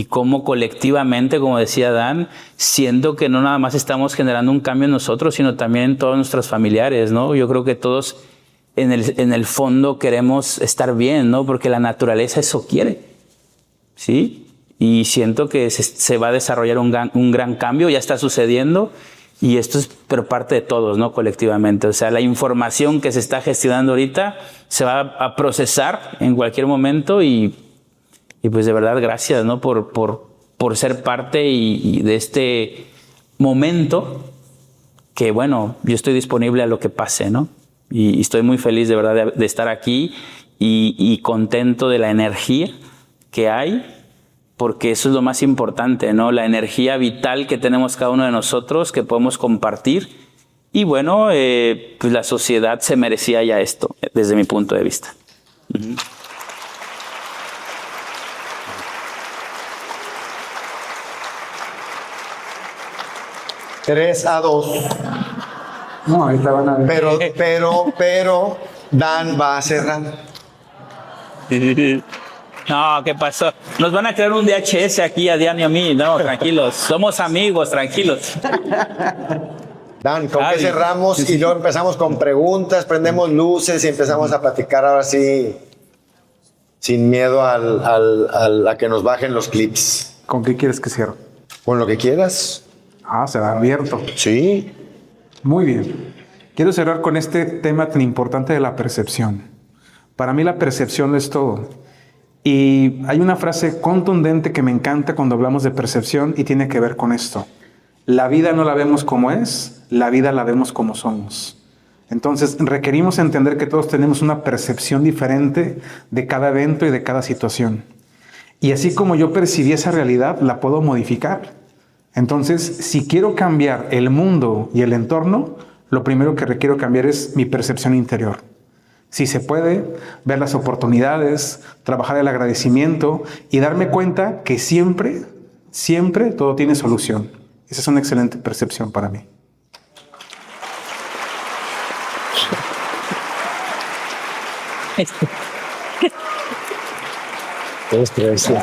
cómo colectivamente, como decía Dan, siento que no nada más estamos generando un cambio en nosotros, sino también en todos nuestros familiares, ¿no? Yo creo que todos en el fondo queremos estar bien, ¿no? Porque la naturaleza eso quiere, ¿sí? Y siento que se va a desarrollar un gran cambio, ya está sucediendo, y esto es por parte de todos, ¿no? Colectivamente. O sea, la información que se está gestionando ahorita se va a procesar en cualquier momento y pues de verdad gracias, ¿no? Por ser parte y de este momento que, bueno, yo estoy disponible a lo que pase, ¿no? Y estoy muy feliz de verdad de estar aquí y contento de la energía que hay, porque eso es lo más importante, ¿no? La energía vital que tenemos cada uno de nosotros, que podemos compartir. Y bueno, pues la sociedad se merecía ya esto, desde mi punto de vista. Uh-huh. Tres a 2. No, ahorita van a ver. Pero, Dan va a cerrar. No, ¿qué pasó? Nos van a crear un DHS aquí a Diana y a mí. No, tranquilos. Somos amigos, tranquilos. Dan, ¿con qué cerramos? Y luego empezamos con preguntas, prendemos luces y empezamos a platicar ahora sí, sin miedo a que nos bajen los clips. ¿Con qué quieres que cierre? Con lo que quieras. Se va abierto. Sí. Muy bien. Quiero cerrar con este tema tan importante de la percepción. Para mí la percepción es todo. Y hay una frase contundente que me encanta cuando hablamos de percepción y tiene que ver con esto. La vida no la vemos como es, la vida la vemos como somos. Entonces requerimos entender que todos tenemos una percepción diferente de cada evento y de cada situación. Y así como yo percibí esa realidad, la puedo modificar. Entonces, si quiero cambiar el mundo y el entorno, lo primero que requiero cambiar es mi percepción interior. Si se puede, ver las oportunidades, trabajar el agradecimiento y darme cuenta que siempre, siempre todo tiene solución. Esa es una excelente percepción para mí. Tres.